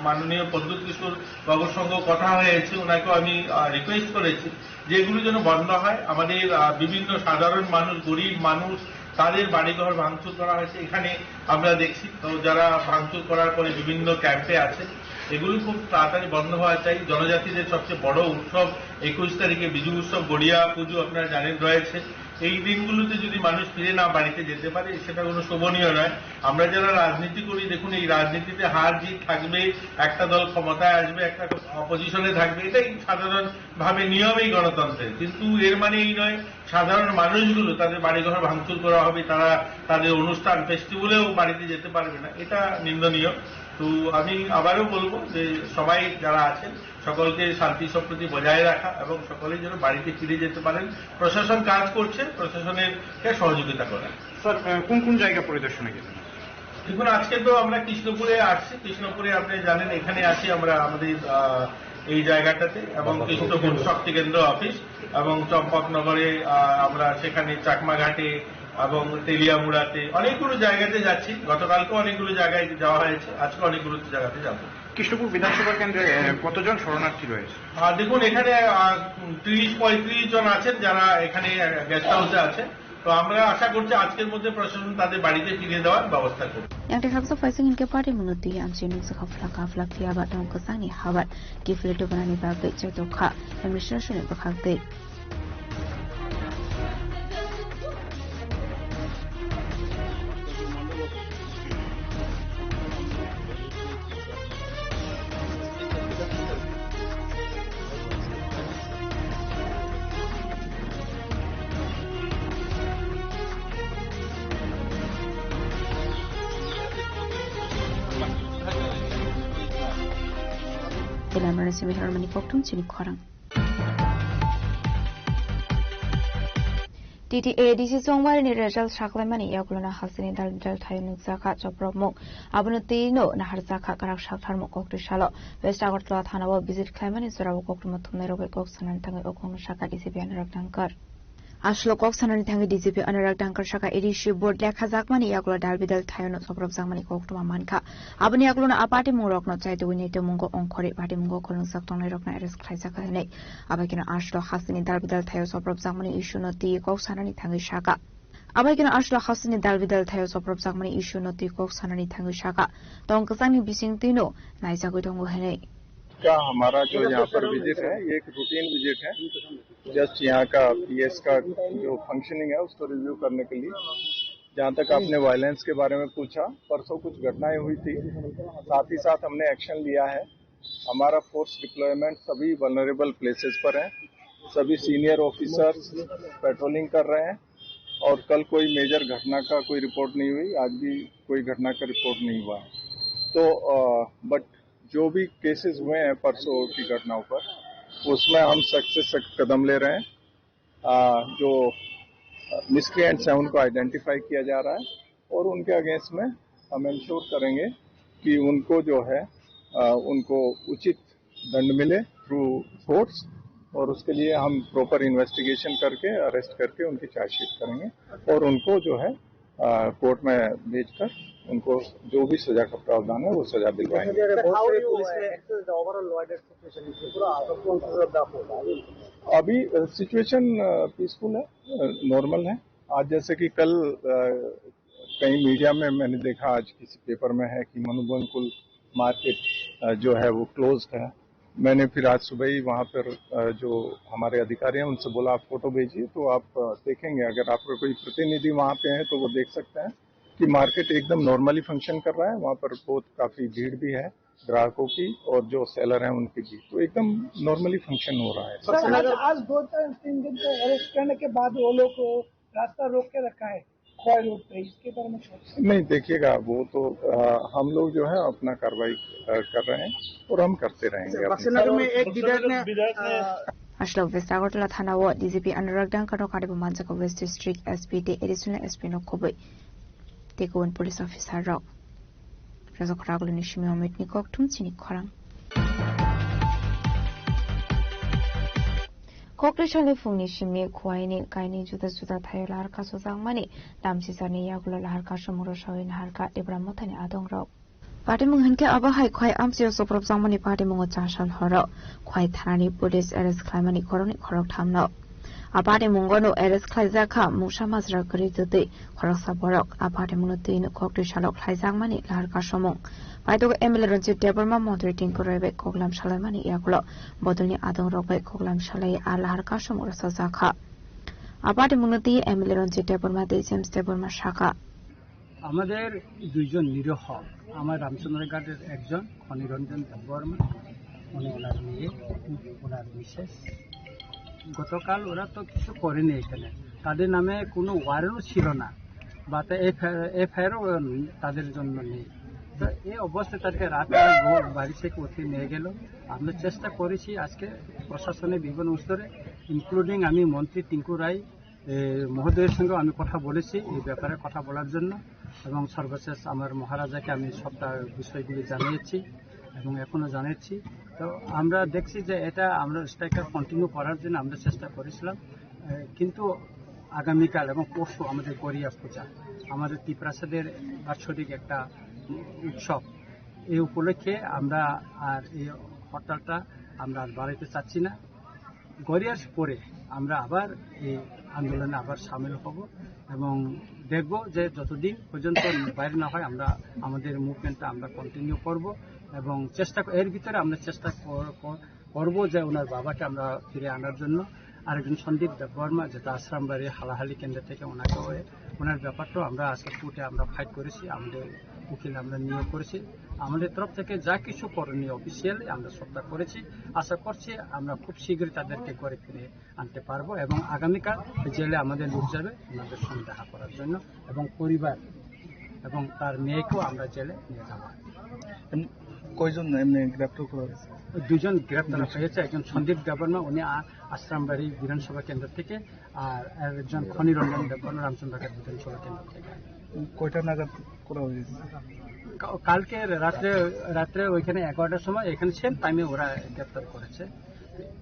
মাননীয় প্রদ্যুৎ কিশোর বাবুর সঙ্গে কথা হয়েছে, ওনাকেও আমি রিকোয়েস্ট করেছি যে এগুলো যেন বন্ধ হয়। আমাদের বিভিন্ন সাধারণ মানুষ, গরিব মানুষ, তাদের বাড়িঘর ভাঙচুর করা হয়েছে, এখানে আমরা দেখছি। তো যারা ভাঙচুর করার পরে বিভিন্ন ক্যাম্পে আছে, এগুলো খুব তাড়াতাড়ি বন্ধ হওয়া চাই। জনজাতিদের সবচেয়ে বড় উৎসব 21 তারিখে বিজু উৎসব, গড়িয়া পুজো আপনারা জানেন রয়েছে। এই দিনগুলোতে যদি মানুষ ফিরে না বাড়িতে যেতে পারে, সেটা কোনো শোভনীয় নয়। আমরা যারা রাজনীতি করি, দেখুন, এই রাজনীতিতে হার জিত থাকবে, একটা দল ক্ষমতায় আসবে, একটা অপোজিশনে থাকবে, এটাই সাধারণভাবে নিয়মেই গণতন্ত্রের। কিন্তু এর মানে এই নয় সাধারণ মানুষগুলো তাদের বাড়িঘর ভাঙচুর করা হবে, তারা তাদের অনুষ্ঠান ফেস্টিভ্যালেও বাড়িতে যেতে পারবে না, এটা নিন্দনীয়। তো আমি আবারও বলবো যে সবাই যারা আছেন সকলকে শান্তি সম্প্রীতি বজায় রাখা এবং সকলেই যেন বাড়িতে ফিরে যেতে পারেন। প্রশাসন কাজ করছে, প্রশাসনের সহযোগিতা করা। স্যার কোন কোন জায়গা পরিদর্শনে গেছেন? দেখুন, আজকে তো আমরা কৃষ্ণপুরে আসছি। কৃষ্ণপুরে আপনি জানেন এখানে আছি আমরা আমাদের এই জায়গাটাতে, এবং কৃষ্ণপুর শক্তি কেন্দ্র অফিস এবং চম্পকনগরে আমরা সেখানে চাকমাঘাটে এবং তেলিয়ামুড়াতে অনেকগুলো জায়গাতে যাচ্ছি। গতকালকে অনেকগুলো জায়গায় যাওয়া হয়েছে, আজকে অনেকগুলো জায়গাতে যাব। কৃষ্ণপুর বিধানসভা কেন্দ্রে কতজন শরণার্থী রয়েছে? দেখুন, এখানে 30-35 জন আছেন যারা এখানে গেস্ট হাউসে আছে। তো আমরা আশা করছি আজকের মধ্যে প্রশাসন তাদের বাড়িতে ফিরিয়ে দেওয়ার ব্যবস্থা করবে। Yang terhaksa faising inke party menuti amsinu sakafla kiaba dong kesani habat kifil to banani bagai cetokha administration bakakte Telamran semihar mani koktum chini khorang. TTADC songwari ni result shaklamani yakulana halsini dal thayun zaka chopromok abunati no nahar zaka karak shakthar mo koktu shalo West Agartala thana wa visit klamani surawo koktu mathumne robe koksanan tangai okonu shaka DCP Anurag Dankar Ashlo koksanani tangai DCP Anurag Dankar shaka edishi board lekha zakmani yakula dalbidal thayun soprop zakmani koktu manka abuni yakulana apati murok no chaitu winite mungo onkori party mungo kolung saktonai rokna eres khlaisaka hene abakina ashlo hasini dalbidal thayo soprop zakmani issue no ti koksanani tangai shaka abakina ashlo hasini dalbidal thayo soprop zakmani issue no ti koksanani tangai shaka tongkasani bising tino naisagoi tongo hene का हमारा जो यहाँ पर visit है ये एक routine visit है, just यहाँ का पीएस का जो फंक्शनिंग है उसको रिव्यू करने के लिए। जहाँ तक आपने वायलेंस के बारे में पूछा, परसों कुछ घटनाएं हुई थी, साथ ही साथ हमने एक्शन लिया है। हमारा फोर्स डिप्लॉयमेंट सभी वल्नरेबल प्लेसेस पर है, सभी सीनियर ऑफिसर्स पेट्रोलिंग कर रहे हैं और कल कोई मेजर घटना का कोई रिपोर्ट नहीं हुई, आज भी कोई घटना का रिपोर्ट नहीं हुआ है। तो बट जो भी केसेस हुए हैं परसों की घटनाओं पर, उसमें हम सख्त से सख्त कदम ले रहे हैं। जो मिसक्रिएंट्स हैं उनको आइडेंटिफाई किया जा रहा है और उनके अगेंस्ट में हम इंश्योर करेंगे कि उनको जो है उनको उचित दंड मिले थ्रू कोर्ट्स, और उसके लिए हम प्रॉपर इन्वेस्टिगेशन करके अरेस्ट करके उनकी चार्जशीट करेंगे और उनको जो है कोर्ट में भेजकर उनको जो भी सजा का प्रावधान है वो सजा दिलवाएंगे। अभी सिचुएशन पीसफुल है, नॉर्मल है। आज जैसे कि कल कहीं मीडिया में मैंने देखा, आज किसी पेपर में है कि मनुबनकुल मार्केट जो है वो क्लोज्ड है। मैंने फिर आज सुबह ही वहाँ पर जो हमारे अधिकारी हैं उनसे बोला आप फोटो भेजिए, तो आप देखेंगे, अगर आपका कोई प्रतिनिधि वहाँ पे है तो वो देख सकते हैं कि मार्केट एकदम नॉर्मली फंक्शन कर रहा है। वहाँ पर बहुत काफी भीड़ भी है ग्राहकों की और जो सेलर हैं उनकी भी, तो एकदम नॉर्मली फंक्शन हो रहा है। आज 2-3 दिन से अरेस्ट करने के बाद वो लोग रास्ता रोक के रखा है रोड पे, इसके बारे में नहीं, देखिएगा वो तो हम लोग जो है अपना कार्रवाई कर रहे हैं और हम करते रहेंगे। Ashlo West Agartala thana wa DCP Anurag Dankar no kadibu manjaka West District SPD additional SP no kobai Tekowan police officer rok Razok Ragul Nishimi Omit Nikok Tum Chini Korang Kokrishali Fungni Shimi Kwaini Kaini Juda Juda Thayo Larka Suzangmani Damsi Sani Yagula Larka Shamuro Shawin Harka Debramotani Adong Rok Party Munghanke Abahai Kwai Amsio Soprop Zangmani Party Mungo Chashan Horo Kwai Thanani Police Arrest Klamani Koroni Korok Tamno Aparte Mungono Arrest Klaizaka Musha Mazra Gritute Koroksa Borok Aparte Munutin Kokrishalo Klaizangmani Larka Shamong Paito Emileron Deborma Moderating Korebe Koglam Shalamani Yakulo Boduni Adong Robe Koglam Shalai Alarka Shamura Sazaka Aparte Munuti Emileron Deborma De James Deborma Shaka আমাদের দুইজন নিরহ আমার রামচন্দ্রঘাটের একজন খনিরঞ্জন দেববর্মা উনি ওনার মেয়ে ওনার Mrs গতকাল ওরা তো কিছু করেনি এখানে, তাদের নামে কোনো ওয়ারেন্টও ছিল না বা এফআইআরও তাদের জন্য নেই। তো এই অবস্থায় তাদেরকে রাতে বাড়ি থেকে উঠিয়ে নিয়ে গেল। আমরা চেষ্টা করেছি আজকে প্রশাসনের বিভিন্ন স্তরে, ইনক্লুডিং আমি মন্ত্রী টিঙ্কু রায় মহোদয়ের সঙ্গে আমি কথা বলেছি এই ব্যাপারে কথা বলার জন্য, এবং সর্বশেষ আমার মহারাজাকে আমি সবটা বিষয়গুলি জানিয়েছি এবং এখনো জানাচ্ছি। তো আমরা দেখছি যে এটা আমরা স্ট্রাইকার কন্টিনিউ করার জন্য আমরা চেষ্টা করেছিলাম, কিন্তু আগামীকাল এবং পরশু আমাদের গড়িয়া পূজা, আমাদের ত্রিপ্রাসাদের বাৎসরিক একটা উৎসব, এই উপলক্ষে আমরা আর এই হরতালটা আমরা আর বাড়াইতে চাচ্ছি না। গড়িয়ার পরে আমরা আবার এই আন্দোলনে আবার সামিল হব এবং দেখব যে যতদিন পর্যন্ত বাইরে না হয় আমরা আমাদের মুভমেন্টটা আমরা কন্টিনিউ করব এবং এর ভিতরে আমরা চেষ্টা করব যে ওনার বাবাকে আমরা ফিরে আনার জন্য। আরেকজন সন্দীপ দেববর্মা, যেটা আশ্রামবাড়ি হালাহালি কেন্দ্র থেকে ওনাকে ওনার ব্যাপারটাও আমরা আজকে কোর্টে আমরা ফাইট করেছি, আমাদের উকিল আমরা নিয়োগ করেছি। আমাদের তরফ থেকে যা কিছু করণীয় অফিসিয়ালি আমরা সবটা করেছি। আশা করছি আমরা খুব শীঘ্রই তাদেরকে করে ফিরে আনতে পারবো এবং আগামীকাল জেলে আমাদের লোক যাবে ওনাদের সঙ্গে দেখা করার জন্য এবং পরিবার এবং তার মেয়েকেও আমরা জেলে নিয়ে যাব। কয়জন এমনি গ্রেপ্তার করা হয়েছে? 2 জন গ্রেপ্তার হয়েছে। একজন সন্দীপ দেববর্মা, উনি আশ্রামবাড়ি বিধানসভা কেন্দ্র থেকে, আর একজন খনিরঞ্জন দেববর্মা রামচন্দ্রঘাট বিধানসভা কেন্দ্র থেকে। কয়টা নাগাদ করা হয়েছে? কালকে রাত্রে ওইখানে 11টার সময় এখানে সেম টাইমে ওরা গ্রেপ্তার করেছে।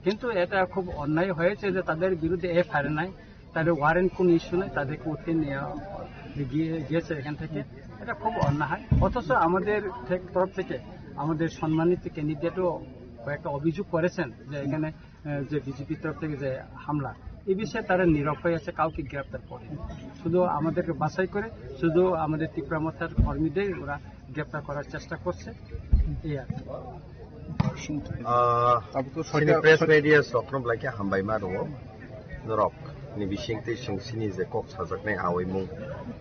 কিন্তু এটা খুব অন্যায় হয়েছে যে তাদের বিরুদ্ধে এফআইআর নাই, তাদের ওয়ারেন্ট কোনো ইস্যু নেই, তাদেরকে উঠিয়ে নেওয়া গিয়েছে এখান থেকে। এটা খুব অন্যায়। অথচ আমাদের তরফ থেকে আমাদের সম্মানিত ক্যান্ডিডেটও কয়েকটা অভিযোগ করেছেন যে এখানে যে বিজেপির তরফ থেকে যে হামলা, এই বিষয়ে তারা নীরব হয়ে আছে, কাউকে গ্রেপ্তার করেনি। শুধু আমাদেরকে বাছাই করে শুধু আমাদের তীব্রমতার কর্মীদের ওরা গ্রেপ্তার করার চেষ্টা করছে, এই আর প্রেস মিডিয়া সক্রম লাইকে হামবাইमा दङ नरक नि बिसिंते सिंसिनि जे कक साजाकनाय आवैमुं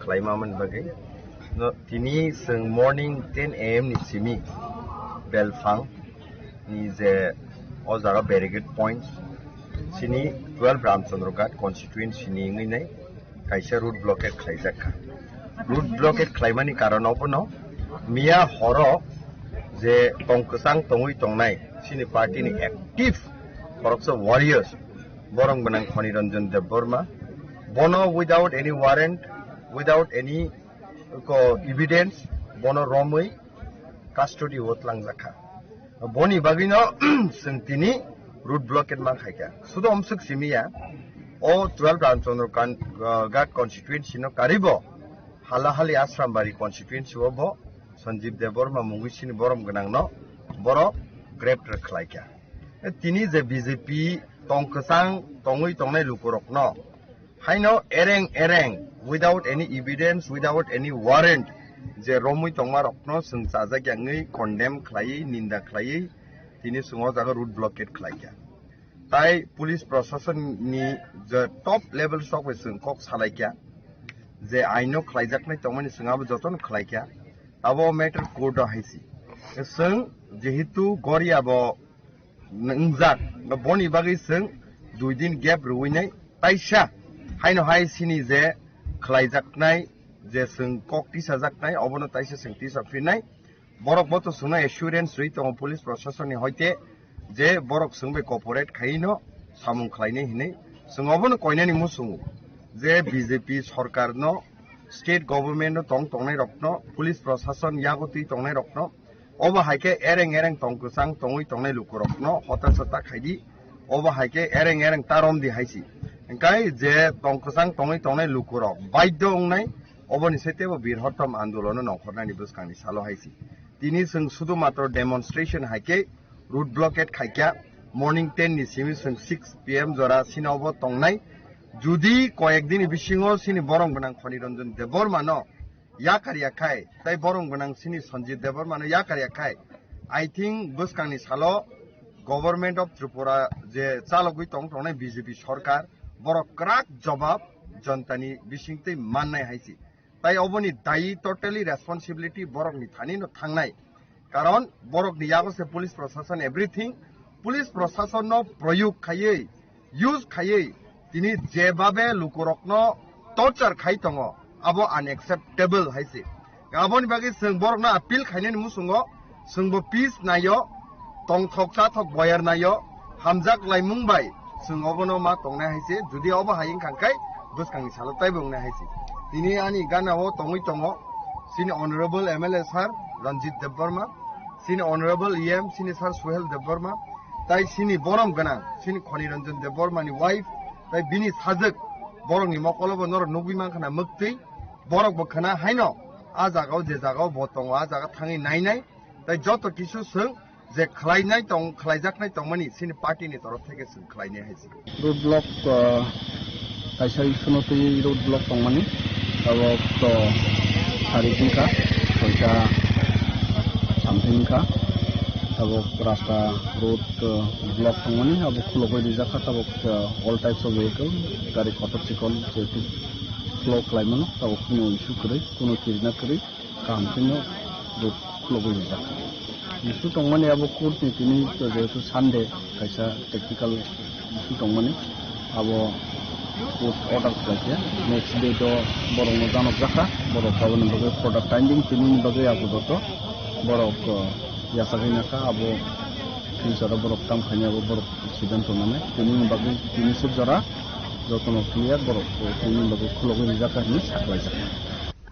खालायमामोन बागै तिनि जों मर्निं 10 AM नि सिमि बेलफां नि जे अजारा बेरिगेड पॉइंट्स सिनि 12 रामचंद्रघाट कन्स्टिट्युएन्सि नि ngैनाय कायसा रुट ब्लकेट खालायजाखा रुट ब्लकेट खालायमानि कारणावबो न मिया हर जे तंकसां तङै तंनाय सिनि पार्टीनि एक्टिभ खरकसा वारियर्स बरं गोनां खनिरंजन देबबर्मा बनो without any warrant without any evidence bono romoi custody hotlangjaka boni bagino singtini root blockade mangkhaika sudo omsuk simia o 12 Ramchandraghat constituency no karibo halahali asrambari constituency obo Sanjeev Deborma mungisini borom gonang no boro greptar khlaika tini je BJP tongkasang tongoi tongnai lukurok no haino ereng without any evidence without any warrant je romui tongmarok no sung sajagyangai condemn khlai ninda khlai tini sungo jaga root blockade khlaika tai police proshashan ni je top level stock we sung kok salaikya je aino khlaijaknai tongmani sungabo joton khlaikya abo matter court haisi sung jehitu goria bo ngjak boni bagi sung 2 din gap ruinai taisa haino hai sini je khlaijaknai je sung kok tisajaknai obono taisa sung tisaprinai borok boto suna assurance rei tong police proshashan ni hoite je borok sungbe cooperate khaino samung khlainai hinai sung obono koinani musung je BJP sarkar no state government no tongnai rokno police proshashan yagoti tongnai rokno obo haike ereng tongkusang tongoi tongnai lukurokno hotasata khaidi obo haike ereng tarom di haisi engkai je tongkusang tongoi tongnai lukurok baidyo ongnai oboni setebo birhotom andolon nongkhornani buskangni salo haisi tini sung sudu matro demonstration haike root blockade khaikya morning 10 ni simi sung 6 PM jora sinobo tongnai judi koyekdin bisingo sini borong gonang Khoniranjan Deborma no yakariya khai tai borong gonang sini Sanjeev Deborma no yakariya khai I think buskangni salo government of Tripura je chalogui tongnai BJP sarkar borok krak jawab jantani bisingte mannai haisi tai oboni dai totally responsibility borok ni thani no thangnai karon borok ni yago se police proshashan everything police proshashan no proyog khaiye use খাইयै তিনি যেভাবে লুকরকনো torture खाई दङ आबो आनएक्सेप्टेबल हाइसे गाबोन बागै जों बरकनो appeal खायनायनि मुसुङो जोंबो पिस नायो tong thoksa thok boyar nayo hamjak laimung bai जोंअबनो मा तंनाय हाइसे जुदि अब हायिं खांखाय बुसखांनि सालताय बुंनाय हाइसे दिनै आंनि गानाव तङै दङ सिनि अनरेबल एमएलए सार रंजित देबबर्मा सिनि अनरेबल इएम सिनि सार सुहेल देबबर्मा ताई सिनि बरम गोनां सिनि खनिरंजन देबबर्मानि वाइफ ताई बिनि साजक बरंनि मकलबो नर नुबिमान खाना मक्ति बरक बखना हायनो आ जागाव जे जागाव बतङ आ जागा थाङै नायनाय ताई जत किसु जों जे खलायनाय दं खलायजाखनाय दंमोननि सिनि पार्टीनि तरफ থেকে जों खलायनाय हायसे रोड ब्लक कायसा सुनोतै रोड ब्लक दंमोन अब तो सारिथिंखा सयटा सामथिंखा अब रास्ता रोड ब्लक दंमोन अब खुलबाय दिजाखा तब ऑल टाइप्स ऑफ व्हीकल गाड़ी खतर चिकन जेतु फ्लो खालामोन तब कुनो इशू करे कुनो किरना करे कामथिनो रोड खुलबाय दिजाखा इशू दंमोन अब कोर्ट नि तिनि जेतु सानडे कायसा टेक्निकल इशू दंमोन अब कोर्ट ऑर्डर खालामया नेक्स्ट डे तो बरं जानक जाखा बरं गाबोन बगे प्रडाक्ट टाइमिंग तिनि बगे आबोदत बरक यासागिनाखा अब फ्यूचर बरक काम खानियाबो बरक एक्सीडेंट होनानै तिनि बगे तिनि सब जरा जतन क्लियर बरक तिनि बगे खुलगै जाखा नि साखलाय जाखा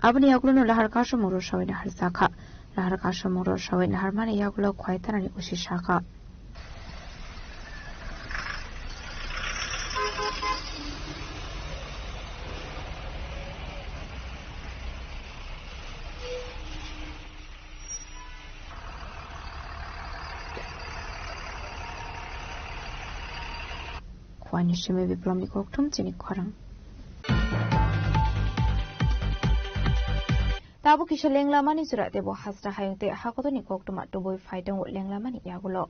abni yagulo lahar kasho moro shawina har zakha lahar kasho moro shawina har mane yagulo khwaitanani ushi shaka khwani shime biplomni koktum chini khorang Tabu kisha lenglamani surat debo hasra hayungte hakotoni koktuma tuboi faidang lenglamani yagulo.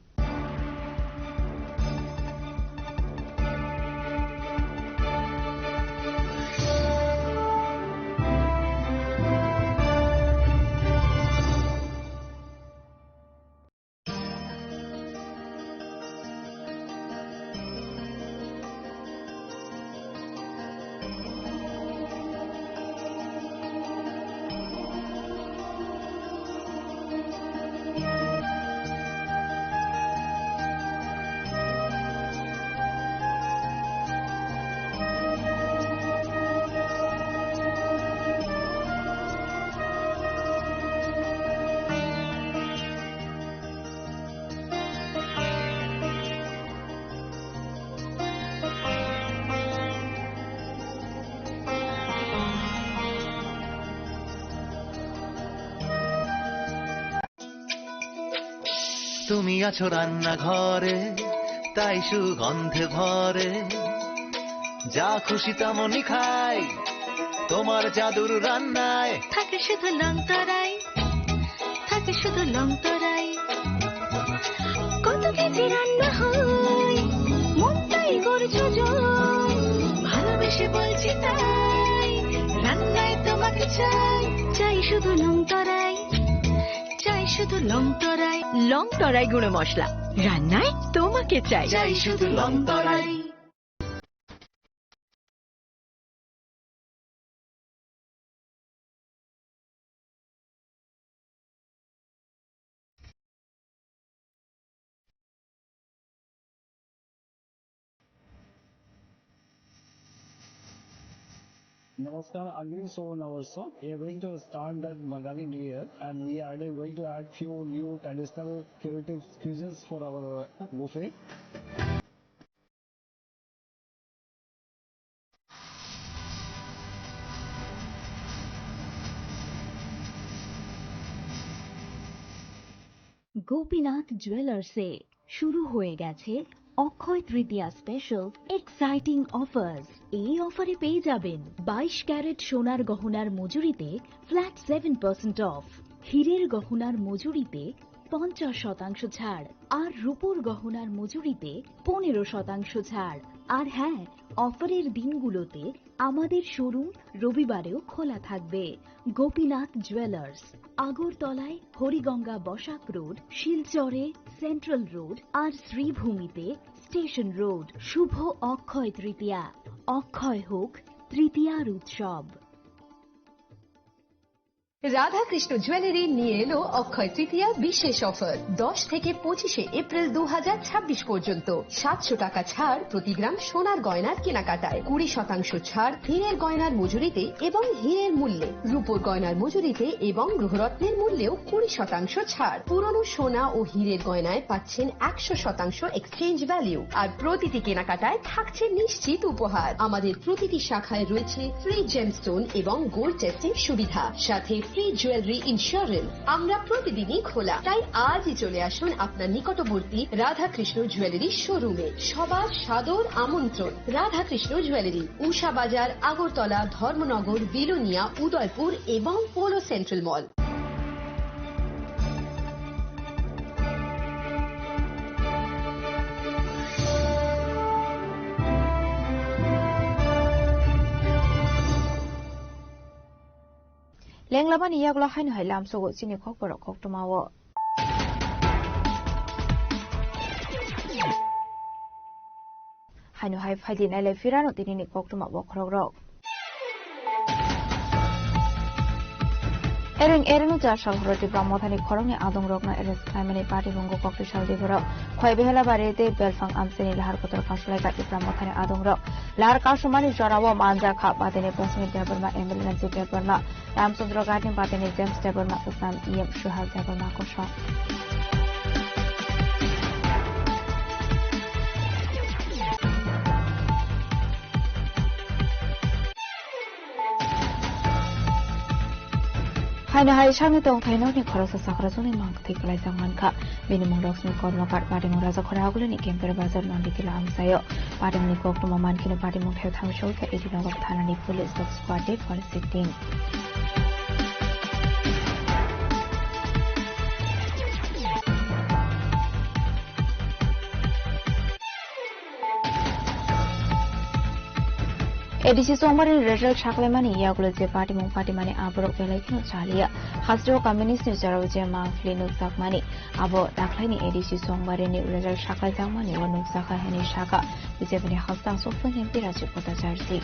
তুমি আছো রান্না ঘরে তাই সুগন্ধে ভরে যা খুশি তেমনই খাই তোমার জাদুর রান্নায় থাকে শুধু লংতরাই থাকে শুধু লংতরাই কত কেজি রান্না হয় মনটাই করছো জয় ভালোবেসে বলছি তাই রান্নায় তোমাকে চাই চাই শুধু লংতরাই শুধু লংতরাই লংতরাই গুঁড়ো মশলা রান্নায় তোমাকে চাই চাই শুধু লংতরাই Namaskar, again so also we are going to start that Bengali New Year and we are going to add few new traditional creative cuisines for our buffet. Gopinath জুয়েলার্সে শুরু হয়ে গেছে Akshaya Tritiya special exciting offers এই অফারে পেয়ে যাবেন 22 ক্যারেট সোনার গহনার মজুরিতে flat 7% of হীরের গহনার মজুরিতে 50% ছাড় আর রূপোর গহনার মজুরিতে 15% ছাড় আর হ্যাঁ অফারের দিনগুলোতে আমাদের শোরুম রবিবারেও খোলা থাকবে গোপীনাথ জুয়েলার্স আগরতলায় হরিগঙ্গা বসাক রোড শিলচরে সেন্ট্রাল রোড আর শ্রীভূমিতে স্টেশন রোড। শুভ অক্ষয় তৃতীয়া, অক্ষয় হোক তৃতীয়ার উৎসব। রাধাকৃষ্ণ জুয়েলারি নিয়ে এলো অক্ষয় তৃতীয়া বিশেষ অফার। 10 থেকে 25 এপ্রিল 2026 পর্যন্ত 700 টাকা ছাড় প্রতি গ্রাম সোনার গয়নার কেনাকাটায়, 20% ছাড় হীরের গয়নার মজুরিতে এবং হীরের মূল্যে, রূপোর গয়নার মজুরিতে এবং গ্রহরত্নের মূল্যেও 20% ছাড়। পুরনো সোনা ও হীরের গয়নায় পাচ্ছেন 100% এক্সচেঞ্জ ভ্যালু, আর প্রতিটি কেনাকাটায় থাকছে নিশ্চিত উপহার। আমাদের প্রতিটি শাখায় রয়েছে ফ্রি জেমস্টোন এবং গোল্ড টেস্টিং সুবিধা, সাথে ফ্রি জুয়েলারি ইন্স্যুরেন্স। আমরা প্রতিদিনই খোলা, তাই আজই চলে আসুন আপনার নিকটবর্তী রাধাকৃষ্ণ জুয়েলারি শোরুমে। সবার সাদর আমন্ত্রণ। রাধাকৃষ্ণ জুয়েলারি, উষা বাজার, আগরতলা, ধর্মনগর, বিলোনিয়া, উদয়পুর এবং পোলো সেন্ট্রাল মল। লেংলাবানি ইয়াগুলো হাইনো হাই লামসোগো চিনি খকবর খকটমাও হাইনো হাই ফাইলি নাইলে ফিরানো তিনিনি খকটমা বখরক এরেং এরেনো যা সালহরতি ব্রহ্মথানি খরংনি আদং রকনা এরেস ক্লাইমানি পার্টি বঙ্গ কক্টি সালদিগর খয় বেহেলা বাড়িতে বেলফাং আমসেনি লাহার কতর কাসলাই কাটি ব্রহ্মথানি আদং রক লাহার কাসুমানি জরাও মানজা খা বাদেনি প্রসমি দেবরমা এমএলএনসি দেবরমা রামচন্দ্র গার্ডেন বাদেনি জেমস দেবরমা উসনাম ইএম সুহাল দেবরমা কোশা হাইনা হাই সামনে দং থাইননি খরচ সাখরাজনি মাং থিকলাই জাংমানখা বেনি মংরক্সনি কর্মকার পাটিমং রাজা খরাগুলিনি কেম্পের বাজার নন্দিতিলা আমসায় পাটিমনি কক্টমা মানখিনো পাটিমং থাই থাংসৌখা এডিনগর থানানি পুলিশ ডগ স্কোয়াডে ফরেস্টিং এডিসি সোমবারের রেজাল্ট সাকলাইমানি ইয়াগুলো যে পার্টিমানি আবরক বেলাইখিনো চালিয়া হাস্ট্রো কমিউনিস্ট নিউজারাও যে মাংফলি নুকজাকমানি আবো দাখলাইনি এডিসি সোমবারের রেজাল্ট সাকলাই জাংমানি ও নুকজাকা হেনি শাখা বিজেপিনি হাস্তাং সফন এমপি রাজ্য পদাচারসি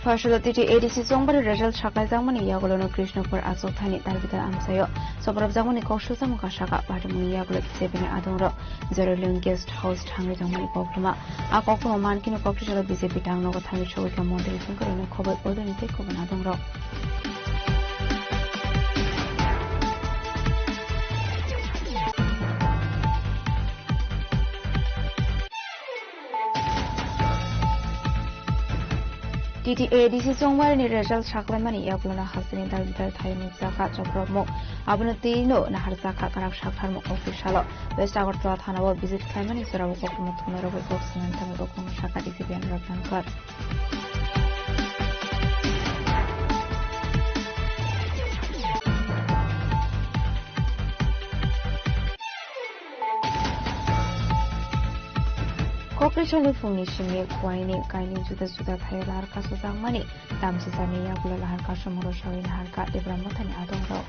ফসলতিটি এডিসি সোমবারের রেজাল্ট সাকাই জাংমানি ইয়াগুলো কৃষ্ণপুর আজোথানি তার ভিতর আমসায় সবরব জাংমানি কৌশলজামুকা শাখা পাটিমুনি ইয়াগুলো বিজেপিনি আদংর জেরোলিং গেস্ট হাউস ঠাঙ্গি জাংমানি কক্টমা আ কক্টমা মানকিনো কক্টিশাল বিজেপি টাংনগর থাঙ্গি সৌকা মন্দির সংকরণে খবর ওদনিতে খবর আদংর টিটিএডিসি সোমবারের রেজাল্ট সাকলাইমানি ইয়াগুলো হাসিনি তার ভিতর থাই নুকজাকা চক্রমুখ আবনো তিনো নাহার জাকা কারাক সাকথারমু অফিসাল ওয়েস্ট আগরতলা থানাও ভিজিট খাইমানি সরাবো কক্রম থুনারবো বক্সিমান থামে বক্রম শাখা ডিসিপিএন রত্নাকর কক্রিশালি ফুংনি সিংনি খোয়াইনি কাইনি जुदा जुदा थायो लाहार कासो जांमानि दामसि जानि यागुला लाहार कासो मरसावि लाहार का देब्रामथानि आदंराव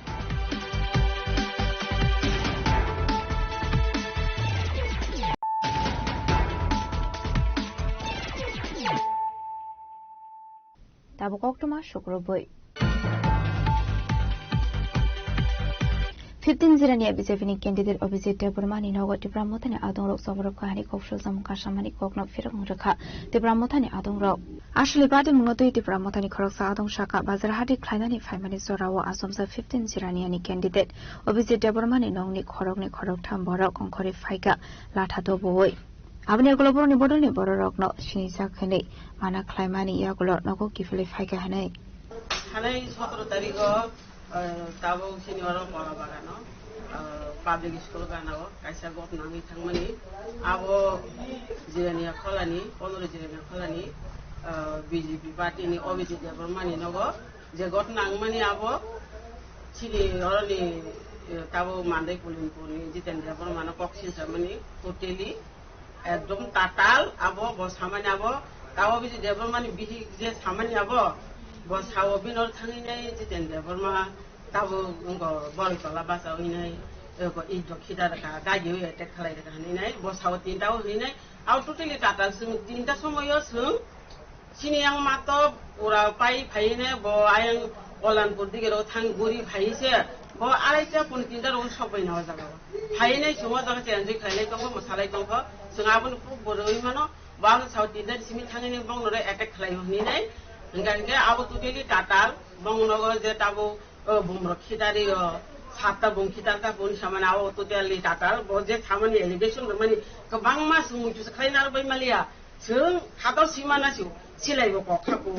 दाबो कक्टमा शुक्रबय 15 जिरानिया बिजेपिनि कैंडिडेट अभिजित देबरमानि नगति ब्रह्मथानि आदंरक सबरक काहानि कौशलजाम काशामानि ककना फिरक रखा देब्रह्मथानि आदंरक आसले बादे मुंगतै देब्रह्मथानि खरकसा आदं शाखा बाजारहाटि ख्लाइनानि फाइमानि जराव आसमसा 15 जिरानियानि कैंडिडेट अभिजित देबरमानि नंनि खरकथाम बरक कंखरि फाइगा लाथा दबोय आबनि गलबरनि बदलनि बररकन सिनिसाखनै माना ख्लाइमानि यागुल नगो किफले फाइगा हनै हानै 17 तारिख ताबो सिनिवार परा बागानो पाब्लिक स्कुल गानाव काइसा गप नाङि थांमानि आबो जिरानिया खलानि 15 जिरानिया खलानि बीजेपी पार्टीनि अभिजित देबरमानि नगो जे गट नाङमानि आबो सिनि अरनि ताबो मान्दै पुलिनपुरनि जितेन्द्र देबरमानो कक्सिल जामानि टोटेली एकदम टाटाल आबो बसामानि आबो tawo bisi development bihi je samani abo bo sawo binor thangi nei jiten development tawo ngo bori tola basa oinai ko i dokhida ka gaji we tek khalai ka ni nei bo sawo tin tawo ni nei au totally tatal sung tinta somoyo sung sini yang mato ura pai phai ne bo ayang olanpur dige ro thang guri phai se bo araita pun tinta ro sobai na jaga phai nei sumo jaga change khalai ko masalai ko sungabun pu boroi mano bang sawo tinta simi thangi ni bong no attack khalai ni nei nganga abu totally tatal bong no je tabo bumro khidari সাতটা বংখিতারটা বন সামানা ও তোতেলি turtle বজে সামানি elevation মানে গোबां मास मुजु खाइनार बैमालिया जों हादाव सिमानासिउ सिलाइबो कखाबो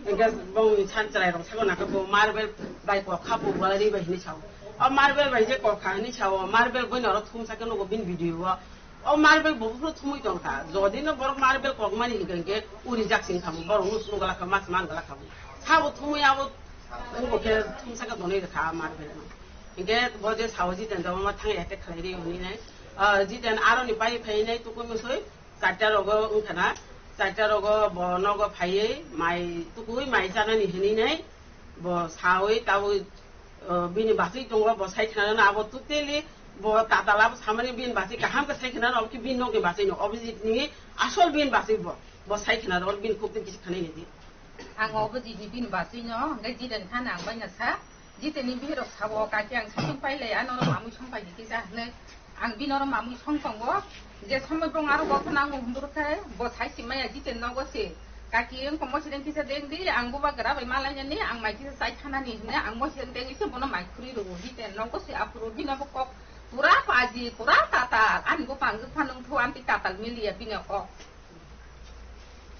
एंगा बं सानचराय रं सागनाखबो marble bye कखाबो बारि बायनि साव अ marble बायजे कखानि Sao marble बयनर थुमसाके नको बिन video अ marble बहु थुमै दंखा जदिनो बर मार्बल कगमानि हिगंगे उरि जाक्सिं खामो बर मुसुगला खा मास मानगला खामो साबो थुमैयाबो ओके थुमसाके दनै खा मार्बल 이게 뭐제 사오지 된다면 탕에 때 칼리 오니네 지된 아론이 바이 파이네 뚜꾸면서이 쌀자로고 응카나 쌀자로고 뭐너고 파이 마이 뚜꾸이 마이 자는 이히네 뭐 사오이 따오 비니 바시 동거 뭐 사이타는 아버 뚜텔리 뭐 따달라 사마니 빈 바시 가함가 사이키나 없기 빈 노게 바시노 어비지니 아솔 빈 바시 뭐 사이키나 빈 콕든 기시 카네니디 ang 어버지 빈 바시노 내 지된 하나 안 바냐사 जितनी भी रख साबो काके आं संग पाइले आनो मामु संग पाइ दिति जा ने आं बिनर मामु संग संगो जे समय बं आरो गथना आं हुंदुरखाय ब साइसि माया जितेन नगोसे काके एं कमसिदेन किसा देंदि आं बुबा गरा बाय मालायनि आं माइकि साइ थानानि ने आं मसिदेन देंगिसे बनो माइखुरि रगो जितेन नगोसे आपुरो बिनाबो कक पुरा पाजि पुरा ताता आं गो पांगो फानों थो आंति ताताल मिलिया बिनो कक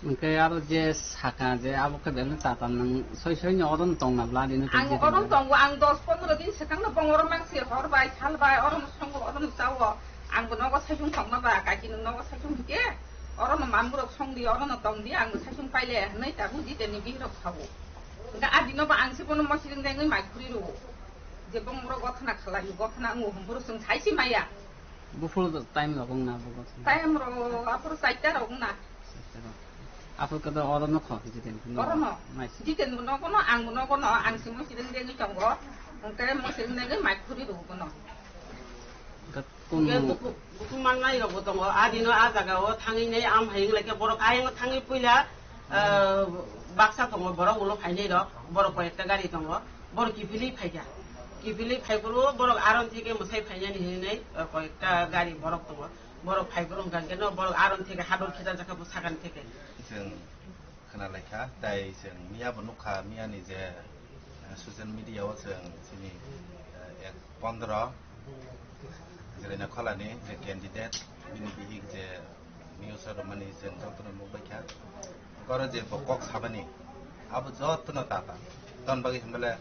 Mungkin ada je saka je abu kedel tatan nang soy-soynya orang tong na bladi nu ang orang tong ang 10-15 din sekang na bang orang mang sir hor bai chal bai orang song orang sawo ang bono ko sajung thong na ba ka kin no ko sajung ke orang na mamburok song di orang na tong di ang sajung paile nei ta bu di teni bi rok sawo nga adino ba ang se bono masiring dengai mai khuri ro je bang ro gothna khalai gothna ngu humbur sung saisi maya buful time la bang na bu time ro apur saita ro na apa kata orang nak kau jiten orang nak jiten nak kono ang semua jiten dia ni canggo mungkin masih ni mai kuri dulu kono buku mana ya betul ko adino azaga o tangi ni am hai lagi borok ayang tangi pula baksa tongo borok ulo hai ni dok borok proyek gari tongo borok kipili phai guru borok aron thike musai phai ni ni proyek gari borok tongo borok phai guru gange no borok aron thike hadol khita jaka bu sagan thike जों खोनालायखा दाय जों मिया बनुखा मियानि जे social मिडियायाव जों जोंनि 15 जेरैनो खलानि जे candidate बिनि बिहि जे news रमानि जों जतन नुबायखा गरे जे बकक साबानि अब जतन ताता तनबागि हमले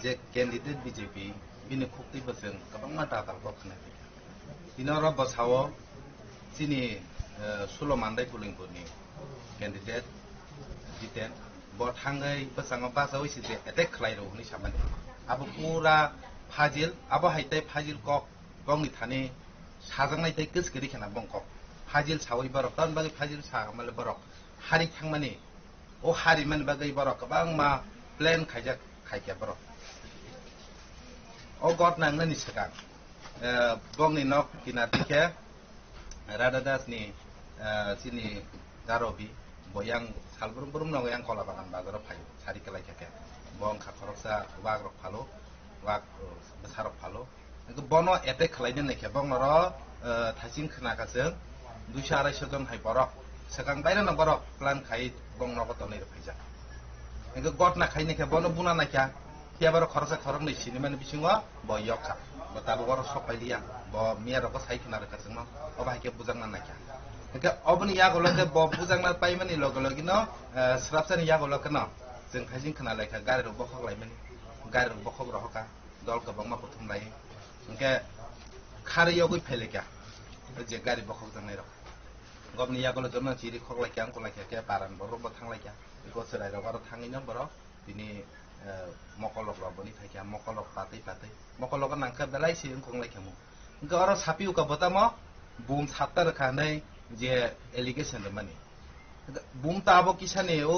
जे कैंडिडेट बीजेपी बिनि खुक्ति बजों गोबां माता तालबो खोनाखै बिनर बसावो जोंनि सुलो मान्दाय बुलिंपुरनि कैंडिडेट जितेन बथांगै बसाङाव बाजाव इसे एटेक खालायरो हनि सामानि आबो पुरा फाजिल आबो हाइते फाजिल कक गंनि थाने साजांनाय तै गोसगरि खेना बंक फाजिल सावै बरक तन बागै फाजिल सामाले बरक हारि थांमानि ओ हारि मान बागै बरक गोबां मा प्लेन खायजाक खायके बरक ओ गट नांनानि सिगां बंनि नक किनारथिके राधादासनि सिनि गारबि boyang salburum burum nang yang kola bagan bazar payu sari kelai keke bong kakoroksa wag rok palo wag besar rok palo itu bono etek kelai nih ke bong noro thasing kena kaseng 200 jon hai borok sekarang bayar nang borok plan kai bong noro tonai paija itu got nak kai nih ke bono buna nak ya dia borok koroksa korok nih sini mana bisingo boyok ka betabu borok sopai dia bo mia rok sai kena kaseng no obah ke bujang nak ya Oke, obni ya kalau ke bob bujang na pai mani logo logi no, serapsan ya kalau ke no, jeng kasing kena lagi ke gari bokok lagi mani, gari bokok rohoka, dol ke bang ma putum lagi, oke, kari yogi pelek ya, je gari bokok jeng lagi, obni ya kalau zaman ciri kok lagi angkul lagi ke paran baru botang lagi ya, ikut serai baru tanginya baru, ini mokolok logo ni thay ya, mokolok pati, mokolok kan angkat belai sih angkul lagi kamu, enggak orang sapi uka botamo, boom satar kanai je allegation de mani বুম তাবো কিসানে ও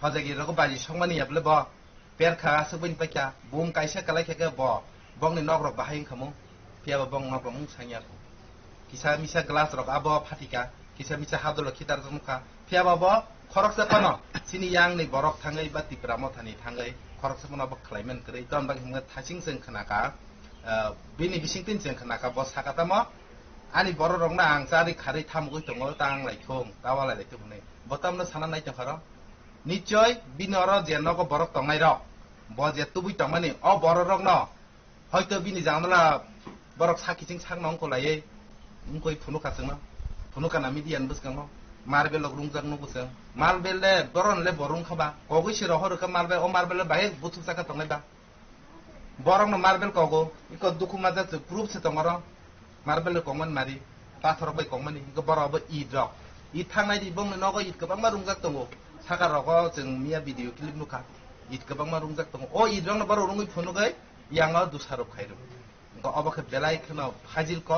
হজাগি রকম বাজি সংমানি বলে ব পেরখা সবইন পাইকা বুম কাইসা কালাই খেকে বংনি নক রক বাহাই খামু পিয়াবা বং নক রক মুং সাংয়া কিসা মিসা গ্লাস রক আবো ফাটিকা কিসা মিসা হাদল খিতার জমুখা পিয়াবা ব খরক সাপানো সিনি yang ni borok thangai ba tipramo thani thangai khorok samono ba khlaimen krai ton ba hingma thasing seng khanaka bini bisingtin seng khanaka bo sakatamo ani boro rok na ang sari khari thamgoi tongo tang lai thong tawala lai tubne botamno sana nai takharo nichoy binoro je nogo borok tongai rok bo je tubui tongmani o boro rok no hoyto bini jangla borok sakising sang nong ko lai ungkoi phunuka sengno phunuka na midian buskango marble রুংজাক নুবুসে মার্বেলে বরনলে বরুং খাবা কগৈ সির হরকা marble ও মার্বেলে বাহে বুথু সাকা তংলাইবা বরং marble কগো ইক দুখু মাজা প্রুফ সে তংর মার্বেল কমন মারি পাথর বাই কমনি ইক বরব ইদ্রক ই থাংনাই দি বং নগো ইত গবাং মা রুংজাক তংগো সাকা রগো जों मिया भिडिअ क्लिप नुखा इत गबां मा रुंजाक तंगो ओ इद्रं न बरो रुंगै फुनुगै यांगा दुसारो खाइरो अबखे बेलाय खनो फाजिल क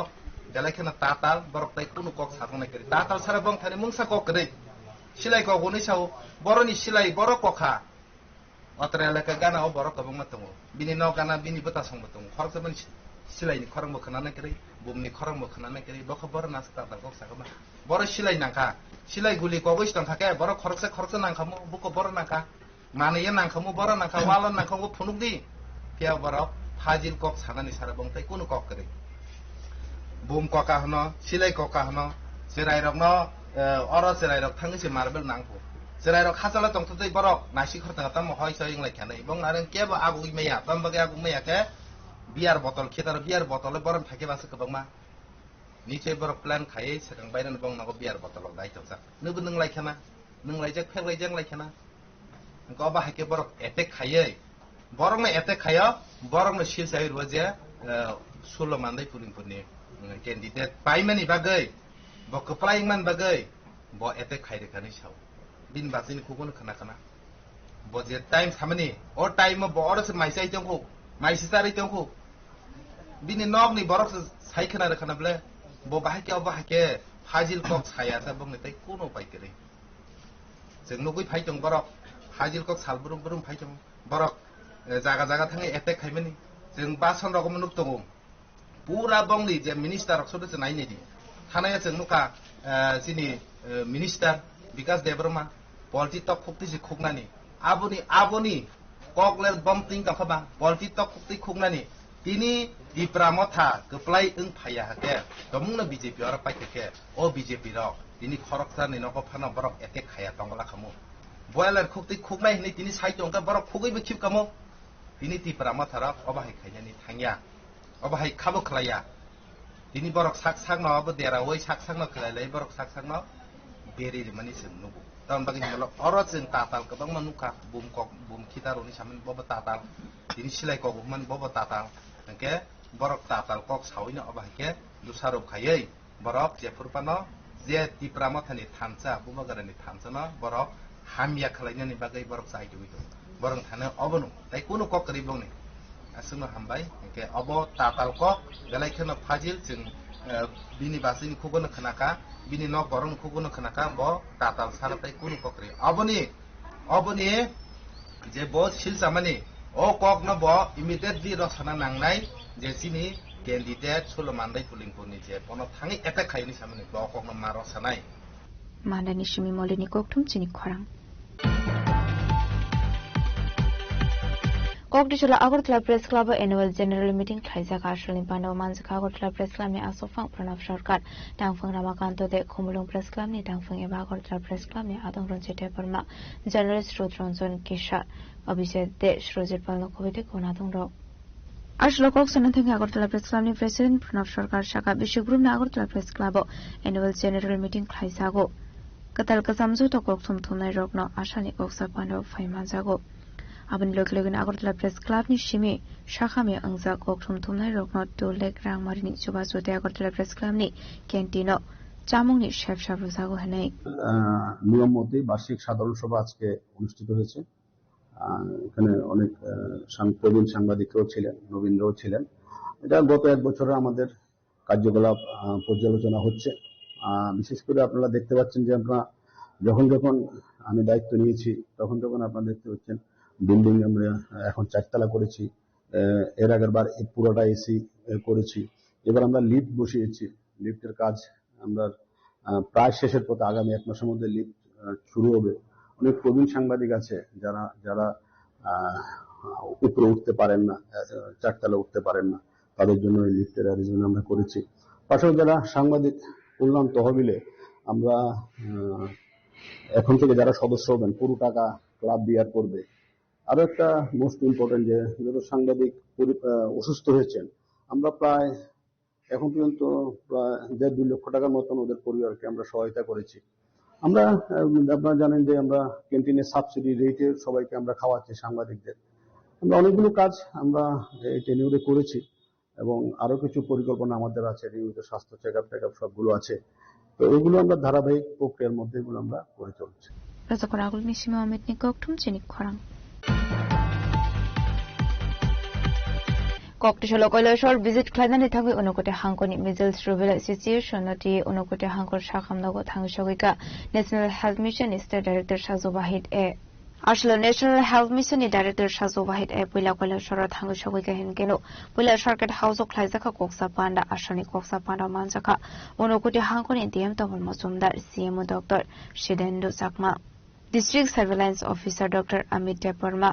Dalai tatal borok tai kunu kok sarong nakeri tatal sara bong thani mungsa kok kere silai kok guni sau boroni silai borok kokha otrela ka gana o borok kabang matungo bini no gana bini bata song matungo khorok saban silai ni khorong mokhana nakeri bumni khorong mokhana nakeri bokha bor nas tatal kok sakama bor silai nangka silai guli kok is tang khake borok khorok sa nangkamu buko bor nangka mane ye nangkamu bor nangka walon nangkamu phunuk di pia borok hajil kok sanani sara bong tai kunu kok kere বুম ককা হন সিলাই ককা হন সেরাই রক ন অর সেরাই রক থাঙ্গি সে মার্বেল নাংফু সেরাই রক হাসালা তংতই বরক নাসি খরতা তাম হয় সয়ং লাই খানে এবং আরেন কেবা আগু মেয়া তাম বাগে আগু মেয়া কে বিয়ার বোতল খেতার বিয়ার বোতলে বরম থাকে বাসে কবং মা নিচে বরক প্ল্যান খাই সেকাং বাইরান বং নাগো বিয়ার বোতল দাই তংসা নবু নং লাই খানা নং লাই জাক फेक লাই जां লাই खाना গো বা হাকে বরক এতে খাইয়ে বরং এতে খায় বরং সিল সাই রোজে 16 মানদাই পুরিনপুরনি candidate paimani bagai bo keplaing man bagai bo ete khaire khani sau din basin khubun khana khana bo je time samani o time bo or se maisai tongku maisi sari tongku bini nog ni borok sai khana ra khana ble bo bahake hajil kok saya sa bong tai kuno pai kere jeng nugui phai tong borok hajil kok salburum burum phai tong borok jaga thangai ete khaimani jeng bason rokom nuk tongu পুরা বংলি যে minister সদস্য নাই নেদি থানায় जों नुका सिनि minister विकास Debbarma polity तक खुक्ति से खुगनानी आबोनी ककले बम तिं काखबा पॉलिटी तक खुक्ति खुगनानी तिनी दिप्रामथा गप्लाय ओं फाया हाके दमुंना बीजेपी आरो पाइके ओ बीजेपी र तिनी खरकसानि नक फाना बरक एटेक खाया तंगला खामु बयलार खुक्ति खुगनाय हनै तिनी साइतंगा बरक खुगैबो खिबकामो तिनी दिप्रामथा र अबाहाय खायनानि थांया अबाहाय खाबो खलाया दिनी बरक साक न अब देरा ओइ साक न खलायलाय बरक साक न बेरे मानि जों नुबो तन बागि हमल अर जों ताताल गोबां मानुखा बुम खिदारनि सामन बबा ताताल दिनी सिलाय कक मन बबा ताताल अंके बरक ताताल कक सावैनो अबाहायके दुसारो खायै बरक जेफुरपानो जे दिप्रामथानि थानसा बुमागारानि थानसानो बरक हामिया खलायनानि बागै बरक साइदुइदो बरं थानो अबनु ताइ कुनु कक करिबंनि asuna hambai ke abo tatal ko belai khana fajil जों bini basini khugono khanaka bini no borong khugono khanaka bo tatal saratai kunu kokri aboni je bo sil samani o kok no bo immediately rosana nangnai je sini candidate solomandai pulingpuni je bono thangi attack khaini samani bo kok no maro sanai mandani shimi molini kokthum chini khorang Kokdishula Agartala Press Club Annual General Meeting Khaizaka Ashling Pando Manzaka Agartala Press Club ni Asofang Pranav Sarkar Tangfang Ramakanto de Khomulung Press Club ni Tangfang Eba Agartala Press Club ni Adong Ronjete Parma Journalist Rudronzon Kisha Abhishek de Shrojit Palno Kovite Konadong Ro Ashlokok Sanatang Agartala Press Club ni President Pranav Sarkar Shaka Bishop Group Agartala Press Club Annual General Meeting Khaizago Katal Kasamzo to Kokthum Thunai Rokno Ashani Koksa Pando Faimanzago Abang lokalnya Agartala Press Club ni Shimi Shakami Angza Kokthum Thumnai Rokno to Lake Rangmarini Chuba Sote Agartala Press Club ni Kentino Chamung ni Chef Shabuzago Hanai নিয়ম মতে বার্ষিক সাধারণ সভা আজকে অনুষ্ঠিত হয়েছে এখানে অনেক প্রবীণ সাংবাদিকরাও ছিলেন নবীনরাও ছিলেন এটা গত এক বছরে আমাদের কার্যকলাপ পর্যালোচনা হচ্ছে বিশেষ করে আপনারা দেখতে পাচ্ছেন যে আমরা যখন যখন আমি দায়িত্ব নিয়েছি তখন তখন আপনারা দেখতে পাচ্ছেন বিল্ডিং আমরা এখন 4 তলা করেছি, এর আগের বার পুরোটা এসি করেছি, এবার আমরা লিফট বসিয়েছি, লিফটের কাজ আমরা প্রায় শেষের পথে, আগামী 1 মাসের মধ্যে লিফট শুরু হবে। অনেক প্রবীণ সাংবাদিক আছে যারা উপরে উঠতে পারেন না, 4 তলা উঠতে পারেন না, তাদের জন্য এই লিফটের অ্যারেঞ্জমেন্ট আমরা করেছি। পাশাপাশি যারা সাংবাদিক কল্যাণ তহবিলে আমরা এখন থেকে যারা সদস্য হবেন পুরো টাকা ক্লাব বিয়ার করবে। আরো একটা মোস্ট ইম্পর্টেন্ট যে যত সাংবাদিক অসুস্থ হয়েছেন, আমরা প্রায় এখন পর্যন্ত প্রায় 1.5-2 লক্ষ টাকার মতন ওদের পরিবারকে আমরা সহায়তা করেছি। আমরা আপনারা জানেন যে আমরা ক্যান্টিনে সাবসিডি রেটে সবাইকে আমরা খাওয়াচ্ছি সাংবাদিকদের। আমরা অনেকগুলো কাজ আমরা এই টেনিউরে করেছি এবং আরো কিছু পরিকল্পনা আমাদের আছে, নিয়মিত স্বাস্থ্য চেকআপ টেকআপ সবগুলো আছে। তো এগুলো আমরা ধারাবাহিক প্রক্রিয়ার মধ্যে এগুলো আমরা করে চলছি। Koktisolo Koilashor visit Kladani Tangi Unokote Hankoni Missiles Reveal Association Noti Unokote Hankor Shakamnogo Tangshawika National Health Mission State Director Shazo Wahid A. Ashlo National Health Mission Director Shazo Wahid A. Pula Koilashor Tangshawika Hinkeno Pula Sharkat House of Klaizaka Koksa Panda Ashani Koksa Panda Manjaka Unokote Hankoni DM Tawal Masumdar CMO Dr. Shidendo Sakma District Surveillance Officer Dr. Amit Deparma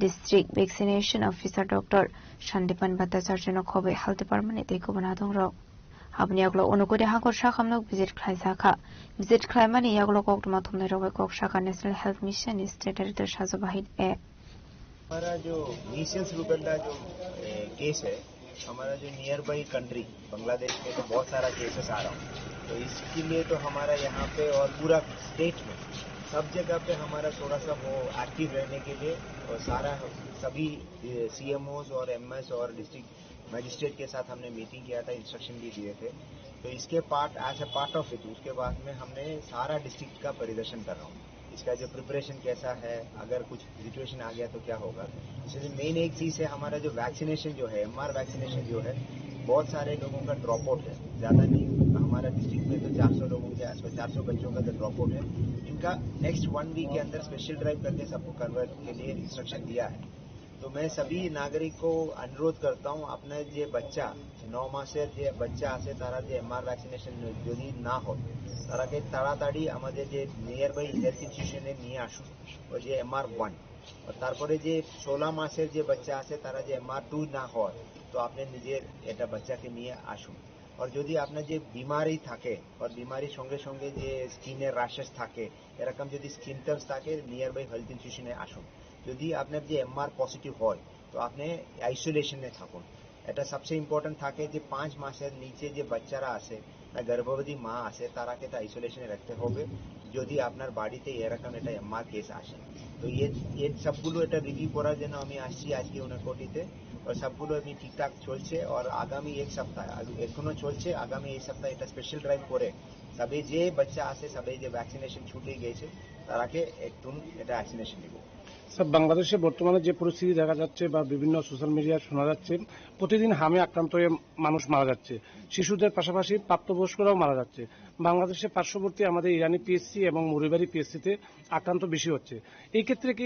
District Vaccination Officer Dr. Shandipan Bhattacharya Khobe Health Department Eteko Banadong Ro. Habniaglo Unokode Hankor Shakamnok visit Klaizaka. Visit Klaimani Yaglo Kokma Tumne Robe Kok Shaka National Health Mission State Director Shazo Wahid A. हमारा जो measles rubella जो case है, हमारा जो near by country Bangladesh में तो बहुत सारा केसेस आ रहा है, तो इसके लिए तो हमारा यहाँ पे और पूरा स्टेट में सब जगह पे हमारा थोड़ा सा वो एक्टिव रहने के लिए और सभी सीएमओज और एमएस और डिस्ट्रिक्ट मजिस्ट्रेट के साथ हमने मीटिंग किया था, इंस्ट्रक्शन भी दिए थे। तो इसके as a part of it उसके बाद में हमने सारा डिस्ट्रिक्ट का परिदर्शन कर रहा हूँ, इसका जो प्रिपरेशन कैसा है, अगर कुछ सिचुएशन आ गया तो क्या होगा। इसलिए मेन एक चीज है हमारा जो वैक्सीनेशन जो है, एमआर वैक्सीनेशन जो है, बहुत सारे लोगों का ड्रॉप आउट है, ज्यादा नहीं, हमारा डिस्ट्रिक्ट में तो 400 लोगों के आसपास 400 बच्चों का तो ड्रॉप आउट है। इनका नेक्स्ट 1 वीक के अंदर स्पेशल ड्राइव करके सबको कन्वर्ट के लिए इंस्ट्रक्शन दिया है। तो मैं सभी नागरिक को अनुरोध करता हूँ, अपना जो बच्चा 9 মাসের যে বাচ্চা আছে তারা যে এমআর ভ্যাকসিনেশন যদি না হয় তারাকে তাড়াতাড়ি আমাদের যে নিয়ার বাই হেলথ ইনস্টিটিউশনে নিয়ে আসুন, ওই যে MR1। আর তারপরে যে 16 মাসের যে বাচ্চা আছে তারা যে MR2 না হয় তো আপনি নিজের এটা বাচ্চাকে নিয়ে আসুন। আর যদি আপনার যে বিমারি থাকে আর বিমারির সঙ্গে সঙ্গে যে স্কিনের র্যাশেস থাকে, এরকম যদি সিমটমস থাকে নিয়ার বাই হেলথ ইনস্টিটিউশনে আসুন। যদি আপনার যে এমআর পজিটিভ হয় তো আপনি আইসোলেশনে থাকুন। এটা সবচেয়ে ইম্পর্টেন্ট থাকে যে 5 মাসের নিচে যে বাচ্চারা আছে বা গর্ভবতী মা আছে তারাকে তো আইসোলেশনে রাখতে হবে যদি আপনার বাড়িতে এরকম একটা এমআর কেস আসে। তো এই সবগুলো এটা রিভিউ করার জন্য আমি আসছি আজকে উনকোটিতে, और सबগুলো আমি ঠিকঠাক চলছে। আর আগামী এক সপ্তাহ এখনো চলছে, আগামী এই সপ্তাহে এটা স্পেশাল ড্রাইভ করে সবে যে বাচ্চা আছে সবে যে ভ্যাকসিনেশন ছুটে গেছে তারাকে একটু এটা ভ্যাকসিনেশন দিব। স্যার, বাংলাদেশে বর্তমানে যে পরিস্থিতি দেখা যাচ্ছে বা বিভিন্ন সোশ্যাল মিডিয়ায় শোনা যাচ্ছে, প্রতিদিন হামে আক্রান্ত হয়ে মানুষ মারা যাচ্ছে, শিশুদের পাশাপাশি প্রাপ্তবয়স্করাও মারা যাচ্ছে। বাংলাদেশের পার্শ্ববর্তী আমাদের ইরানি পিএসসি এবং মুরিবাড়ি পিএসসিতে আক্রান্ত বেশি হচ্ছে। এই ক্ষেত্রে কি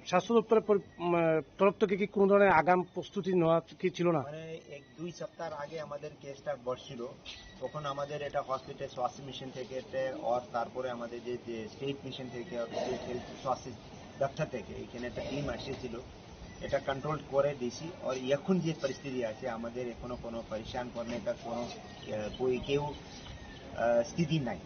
স্বাস্থ্য দপ্তরের তরফ থেকে কি কোনো ধরনের আগাম প্রস্তুতি নেওয়া কি ছিল না? মানে 1-2 সপ্তাহ আগে আমাদের কেসটা বড়ছিল, তখন আমাদের এটা হসপিটাল স্বাস্থ্য মিশন থেকে আর তারপরে আমাদের যে স্টেট মিশন থেকে স্বাস্থ্য দপ্তর থেকে এখানে একটা টিম এসেছিল, এটা কন্ট্রোল করে দিয়েছি। আর এখন যে পরিস্থিতি আছে আমাদের এখনো কোনো পরিশান করনে কা কোনো কেউ স্থিতি নাই,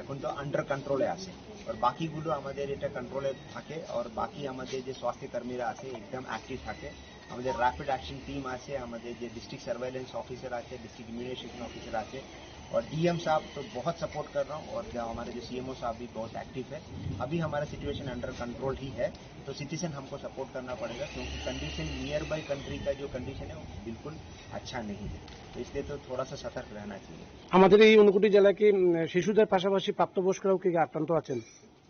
এখন তো আন্ডার কন্ট্রোলে আছে। আর বাকিগুলো আমাদের এটা কন্ট্রোলে থাকে। আর বাকি আমাদের যে স্বাস্থ্যকর্মীরা আছে একদম অ্যাক্টিভ থাকে। আমাদের র্যাপিড অ্যাকশন টিম আছে, আমাদের যে डिस्ट्रिक्ट सर्वेलेंस ऑफिसर আছে, डिस्ट्रिक्ट इम्यूनाइजेशन ऑफिसर আছে, और डीएम साहब तो बहुत सपोर्ट कर रहा हूँ। और हमारे जो सीएमओ साहब भी बहुत एक्टिव है। अभी हमारा सिचुएशन अंडर कंट्रोल ही है, तो सिटीजन हमको सपोर्ट करना पड़ेगा क्योंकि कंडीशन नियर बाई कंट्री का जो कंडीशन है वो बिल्कुल अच्छा नहीं है, तो इसलिए तो थोड़ा सा सतर्क रहना चाहिए। আমাদের এই ঊনকোটি জেলায় কি শিশুদের পাশাপাশি প্রাপ্তবয়স্করাও কি আক্রান্ত আছেন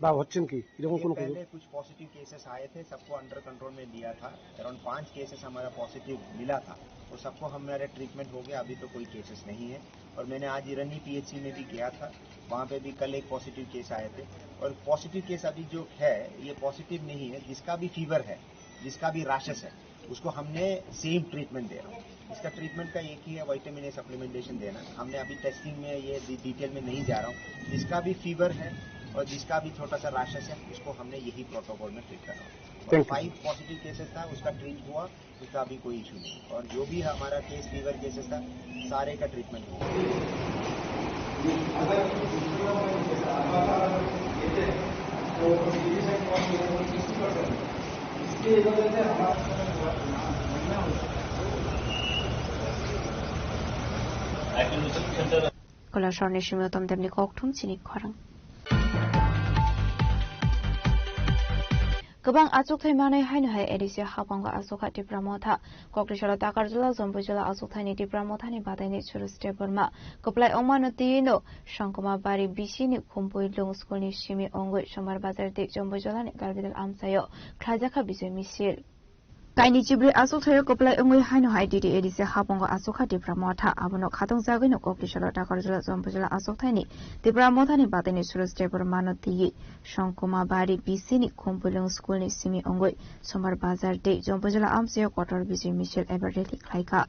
বা হচ্ছেন কি এরকম কোনো? पहले कुछ पॉजिटिव केसेस आए थे, सबको अंडर कंट्रोल में लिया था। अराउंड 5 केसेस हमारा पॉजिटिव मिला था, तो सबको हमारा ट्रीटमेंट हो गया, अभी तो कोई केसेस नहीं है। और मैंने आज इरानी पीएचसी में भी गया था, वहाँ पे भी कल एक पॉजिटिव केस आए थे। और पॉजिटिव केस अभी जो है ये पॉजिटिव नहीं है, जिसका भी फीवर है, जिसका भी रैशेस है, उसको हमने सेम ट्रीटमेंट दे रहा हूँ। इसका ट्रीटमेंट का एक ही है, विटामिन ए सप्लीमेंटेशन देना। हमने अभी टेस्टिंग में ये डिटेल में नहीं जा रहा हूँ। जिसका भी फीवर है और जिसका भी छोटा सा रैशेस है, उसको हमने यही प्रोटोकॉल में ट्रीट करना है। 5 पॉजिटिव केसेस था, उसका ट्रीट हुआ, उसका अभी कोई इशू नहीं। और जो भी हमारा केस फीवर केसेस था, सारे का ट्रीटमेंट हुआ। Kolasarni shimyotam demni koktum chinik kharang. Gobang asukthai manai haino hai edisia habanga asukha dipramotha Koklishara Takarjula Zombujula asukthani dipramothani badaini churu steborma koplai omanotino shankoma bari bishini kumpui lung skulni shimi ongoi shomar bazar dik Zombujulani galbidal amsayo klajaka bisoy misil Kaini Jibri asukthai koplai ongoi haino hai didi edisia habanga asukha dipramotha abono khatong jagino Koklishara Takarjula Zombujula asukthani dipramothani badaini churu steborma noti shankoma bari bishini kumpui lung skulni shimi ongoi shomar bazar dik Zombujula amsayo quarter bisoy misil eberli klaika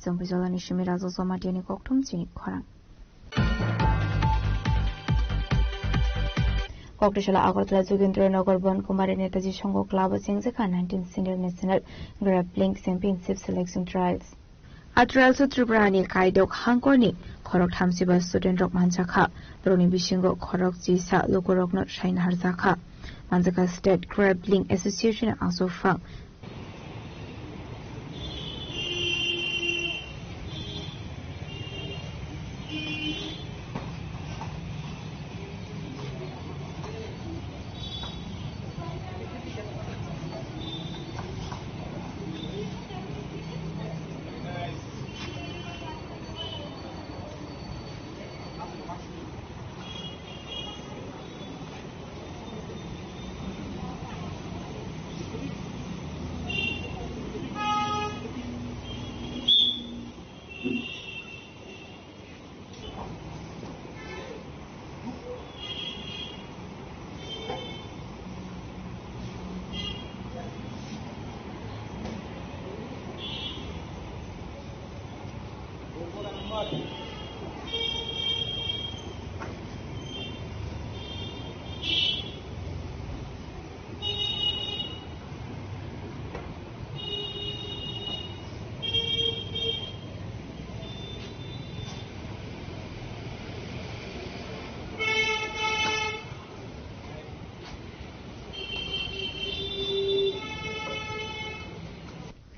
Zombujulani shimirazo somatiani koktum chinik kharang Koklishara Agartala Jogendranagar Bonkumari Netaji Shongo Club Singzaka 19th Senior National Grappling Championship Selection Trials. A trials of Tribrani Kaidok Hankoni, Korok Hamsiba Student of Manchaka, Broni Bishingo, Korok Jisa, Lokorok Not Shine Harzaka, Manzaka State Grappling Association also from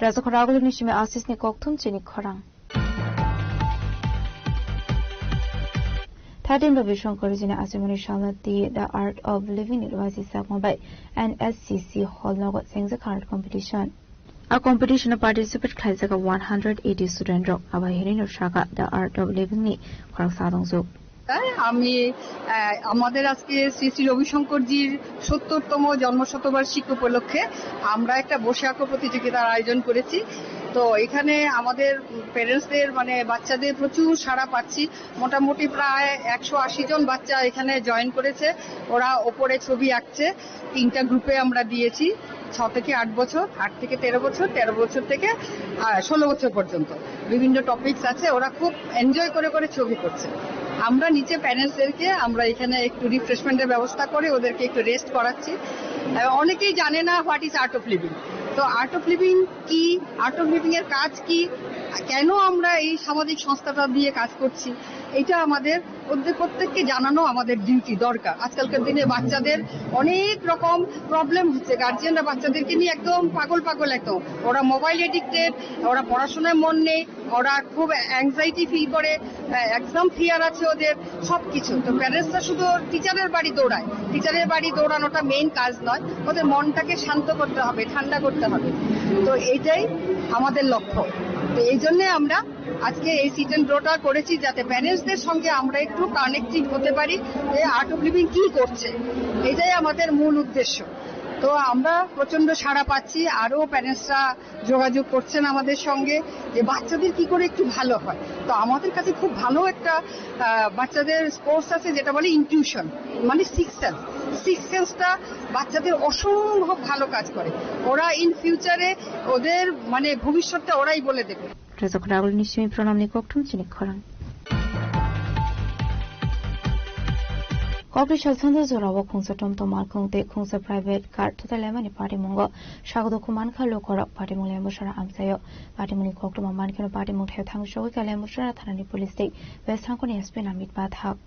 Raja Khoragul Nishime Asis ni Koktum Chini Khorang. 13 Babishon Korizina Asimoni Shamati, The Art of Living University Sakmabai, and SCC Hall Nogot Sengza Card Competition. A competition participate Kaisaka 180 student drop Abahirin of Shaka, The Art of Living Ni, Koraksadongzo. আমি আমাদের আজকে শ্রী শ্রী রবিশঙ্করজির ৭০তম জন্মশতবার্ষিকী উপলক্ষে আমরা একটা বসে আঁকো প্রতিযোগিতার আয়োজন করেছি। তো এখানে আমাদের প্যারেন্টসদের মানে বাচ্চাদের প্রচুর সাড়া পাচ্ছি। মোটামুটি প্রায় 180 জন বাচ্চা এখানে জয়েন করেছে। ওরা ওপরে ছবি আঁকছে। 3টা গ্রুপে আমরা দিয়েছি, 6 থেকে 8 বছর, 8 থেকে 13 বছর, 13 বছর থেকে 16 বছর পর্যন্ত। বিভিন্ন টপিকস আছে, ওরা খুব এনজয় করে করে ছবি করছে। আমরা নিচে প্যারেন্টসদেরকে আমরা এখানে একটু রিফ্রেশমেন্টের ব্যবস্থা করে ওদেরকে একটু রেস্ট করাচ্ছি। অনেকেই জানে না what is art of living. তো আর্ট অফ লিভিং কি, আর্ট অফ লিভিং এর কাজ কি, কেন আমরা এই সামাজিক সংস্থাটা দিয়ে কাজ করছি, এটা আমাদের ওদের প্রত্যেককে জানানো আমাদের ডিউটি দরকার। আজকালকার দিনে বাচ্চাদের অনেক রকম প্রবলেম হচ্ছে, গার্জিয়ানরা বাচ্চাদেরকে নিয়ে একদম পাগল পাগল, একদম ওরা মোবাইল এডিক্টেড, ওরা পড়াশোনায় মন নেই, ওরা খুব অ্যাংজাইটি ফিল করে, এক্সাম ফিয়ার আছে ওদের, সবকিছু। তো প্যারেন্টসরা শুধু টিচারের বাড়ি দৌড়ায়, টিচারের বাড়ি দৌড়ানোটা মেইন কাজ নয়, ওদের মনটাকে শান্ত করতে হবে, ঠান্ডা করতে হবে। তো এইটাই আমাদের লক্ষ্য। তো এই জন্য আমরা আজকে এই সিট এন্ড ড্রটা করেছি, যাতে প্যারেন্টসদের সঙ্গে আমরা একটু কানেক্টেড হতে পারি যে আর্ট অফ লিভিং কি করছে, এটাই আমাদের মূল উদ্দেশ্য। তো আমরা প্রচন্ড সাড়া পাচ্ছি, আরো প্যারেন্টসরা যোগাযোগ করছেন আমাদের সঙ্গে যে বাচ্চাদের কি করে একটু ভালো হয়। তো আমাদের কাছে খুব ভালো একটা বাচ্চাদের স্পোর্টস আছে যেটা বলে ইনটিউশন, মানে সিক্স সেন্সটা বাচ্চাদের অসম্ভব ভালো কাজ করে। ওরা ইন ফিউচারে ওদের মানে ভবিষ্যৎটা ওরাই বলে দেবে। Corporate Shalsanda Zorabo Kunsa Tom Tomarkung Kunsa Private Car Total Lemon Party Mungo, Shagdo Kumanka Lokora Party Mulemushara Amsayo, Party Muni Kokuma Mankan Party Muthe Tang Shoka Lemushara Thanani Police State, West Hankoni Espin Amit Bathab.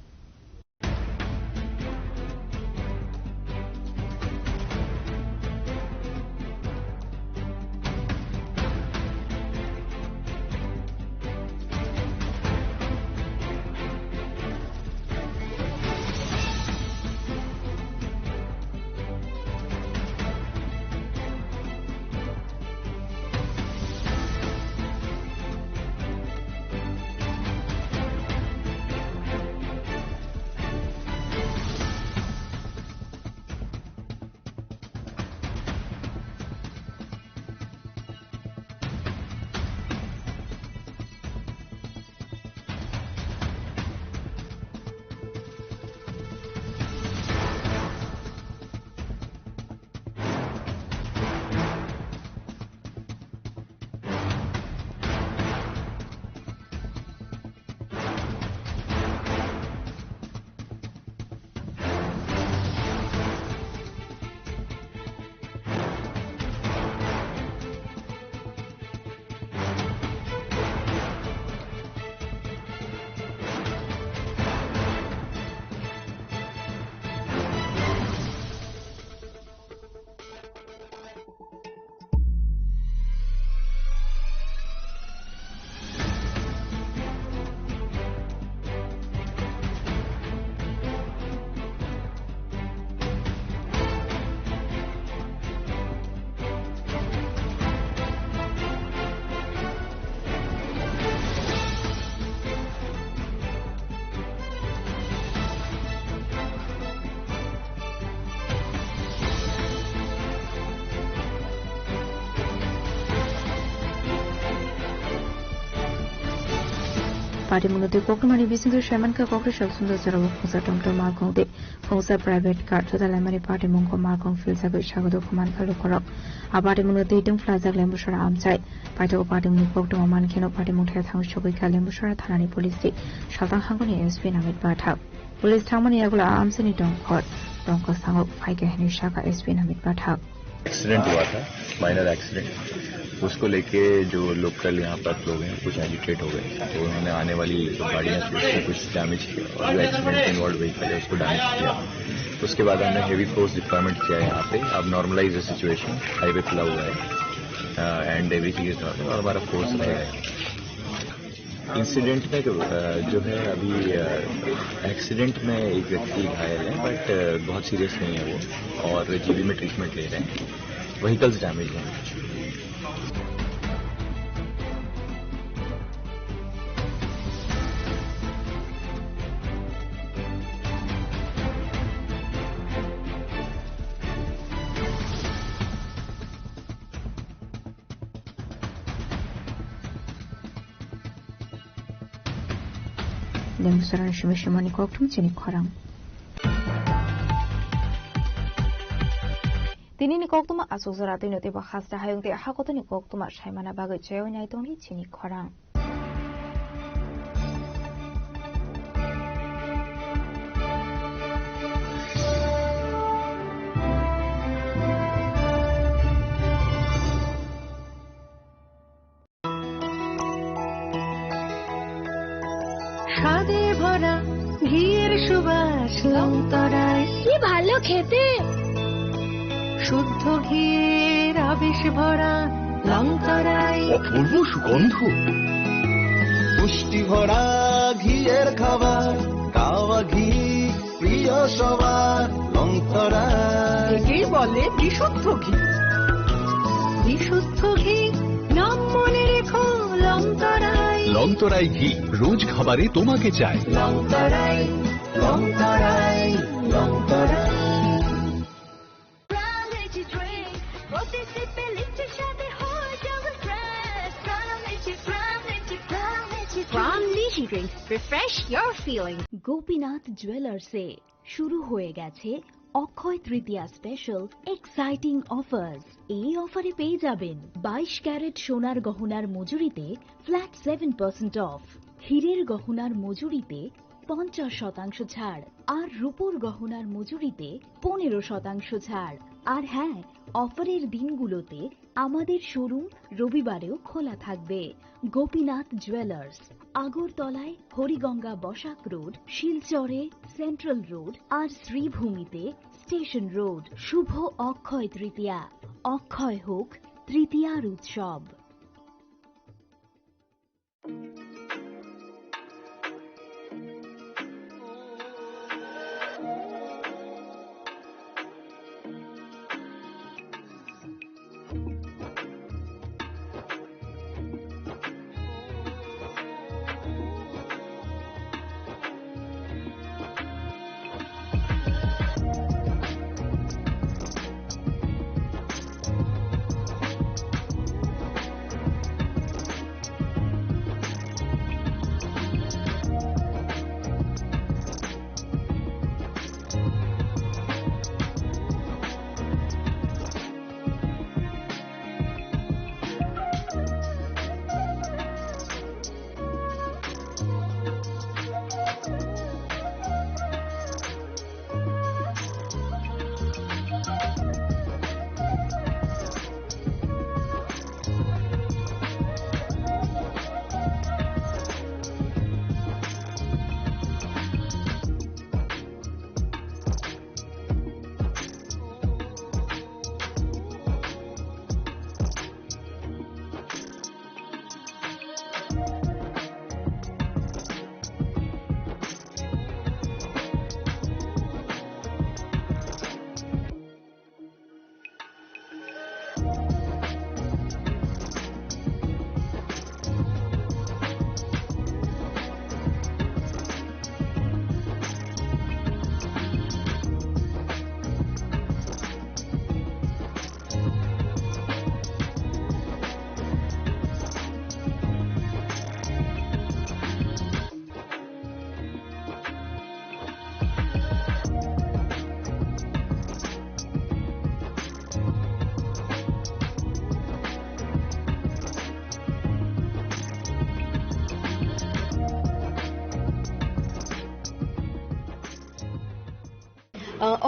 Party Munuti Kokumani Bisindu Shamanka Kokrisha Sunda Zero Kunsa Tomto Markong de Kunsa Private Car to the Lemari Party Munko Markong Fields of Shagado Kumanka Lokorok. A Party Munuti Tum Plaza Lembushara Amsai, Pato Party Munko to Man Kino Party Munta Town Shoka Lembushara Thanani Police State, Shaltan Hangoni SP Namit Bathab. Police Tamani Agula Amsani Don Court, Donko Sango, Paika Henry Shaka SP Namit Bathab. Accident हुआ था, minor accident. उसको लेके जो local यहाँ पर लोग हैं कुछ एजिटेट हो गए, तो उन्होंने आने वाली जो गाड़ियाँ थी उसको कुछ डैमेज किया और जो एक्सीडेंट इन्वॉल्व व्हीकल है उसको डैमेज किया। उसके बाद हमने हेवी फोर्स डिप्लॉयमेंट किया है यहाँ पे। अब नॉर्मलाइज है सिचुएशन, हाईवे खुला हुआ है। एंड एवरीथिंग इज नॉर्मल और हमारा फोर्स रहेगा। इंसिडेंट में जो है अभी एक्सीडेंट में एक व्यक्ति घायल है, बट बहुत सीरियस नहीं है वो, और जीबी में ट्रीटमेंट ले रहे हैं। व्हीकल्स डैमेज हैं। Demonstran shimishimani koktum chini khorang. Tini ni koktuma asuzara tini tiba khasta hayung ti hakoto ni koktuma shaimana bagai chayo ni aitongi chini khorang. স্বাদে ভরা ঘিয়ের সুবাস লংতরায় কি ভালো খেতে, শুদ্ধ ঘিয়ের আবেশ ভরা লংতরায় অপূর্ব সুগন্ধ, পুষ্টি ভরা ঘিয়ের খাবার, কাওয়া ঘি প্রিয় সবার লংতরায়। একেই বলে বিশুদ্ধ ঘি। বিশুদ্ধ ঘি নাম মনে রেখো লংতরায়। লংতরাই ঘি রোজ খাবারে তোমাকে চাই। লংতরাই লংতরাই লংতরাই। From Lychee Drinks, refresh your feeling. Gopinath জুয়েলার্সে শুরু হয়ে গেছে Akshaya Tritiya special exciting offers. এই অফারে পেয়ে যাবেন 22 ক্যারেট সোনার গহনার মজুরিতে ফ্ল্যাট 7% অফ, হীরের গহনার মজুরিতে 50% ছাড়, আর রূপোর গহনার মজুরিতে 15% ছাড়। আর হ্যাঁ, অফারের দিনগুলোতে আমাদের শোরুম রবিবারেও খোলা থাকবে। গোপীনাথ জুয়েলার্স, আগরতলায় হরিগঙ্গা বসাক রোড, শিলচরে সেন্ট্রাল রোড, আর শ্রীভূমিতে স্টেশন রোড। শুভ অক্ষয় তৃতীয়া, অক্ষয় হোক তৃতীয়ার উৎসব।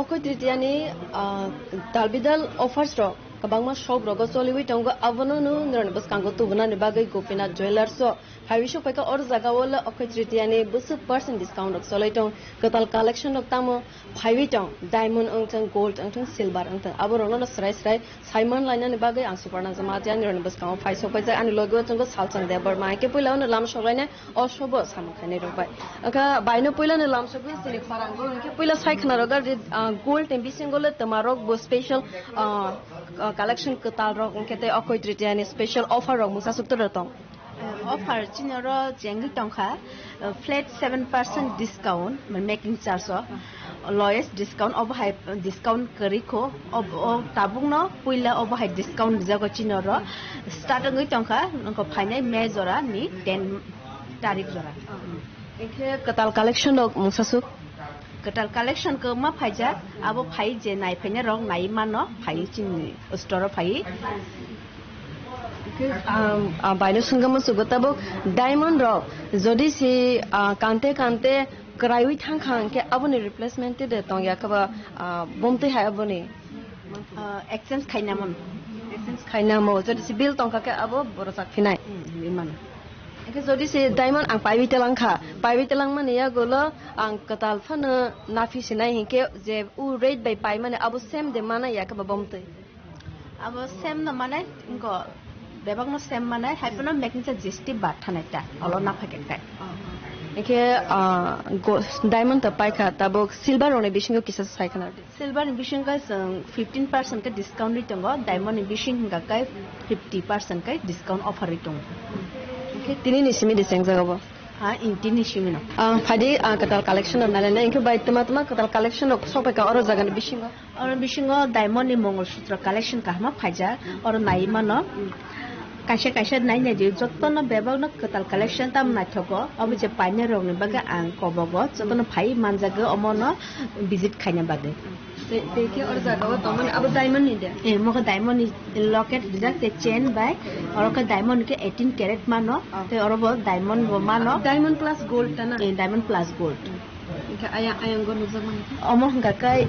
अक्षय तृतीयानि दालबिदाल अफार्स रो kabangma shop rogo choliwi tongo abono no nirani bas kango tubuna ni bagai Gopinath Jewelers Hawisho peka or zaga wala okay tritiane bus percent discount ok solaitong katal collection ok tamo phaiwitong diamond angtang gold angtang silver angtang aborono no srai Simon line ni bagai ang suparna jama jan ron bus kaum phaiso paisa ani logo tong salchang debar ma ke puila on lam sobaine osobo samkhane robai aka baino puila ne lam sobi sini farango ke puila sai khana roga gold tembi single tamarok bo special collection katal rok kete okay tritiane special offer rok musa sukto rotong offer chinoro jengi tongkha flat 7% discount making charge lowest discount of high discount kariko of tabung no puila of high discount jago chinoro starting ngi tongkha nko phainai me jora ni 10 tarik jora ekhe katal collection ok musasuk katal collection ko ma phaija abo phai je nai phaina rong nai mano phai chini store phai বাইরে সঙ্গম সুগতাবো diamond rock যদি সে কান্তে কান্তে ক্রাইউই থাং কে আবনি replacement দে তং ইয়াকবা বমতে high আবনি exchange খাইনামো যদি সে বিল তংকা কে আবো বড় সাক ফিনাই ইমান একে যদি সে diamond আং পাইবি তেলাং মানে ইয়া গলো আং কাতাল ফানো নাফি সিনাই হিকে যে উ রেট বাই পাই মানে আবো সেম দে মানে ইয়াকবা বমতে আবো সেম না মানে ইনকো Bebang no sem mana, hypno making a gesty bataneta, alona packet. Okay, diamond the pika, tabok, silver on a bishing of kisses cycle. Silver in bishing guys 15% discount return, diamond in bishing gakai 50% discount offer return. Okay, Tinisimi the Sangzava. In Tinishimino. Fadi Katal collection of Nalana, incubate Tomatoma, Katal collection of Sopaka or Zagan Bishing or diamond in Mongol Sutra collection Kahma Paja or Naimano. Kasha nai ne jotto no bebag no katal collection tam na thoko obi je paine rong ni baga ang kobogo jotto no phai manjago omono visit khaina bage teke or jaga to mane ab diamond ni de mo ka diamond ni locket dijak te chain by or ka diamond ke 18 carat mano te or bo diamond bo mano diamond plus gold ta na diamond plus gold ke ayang go no jaga omo ga kai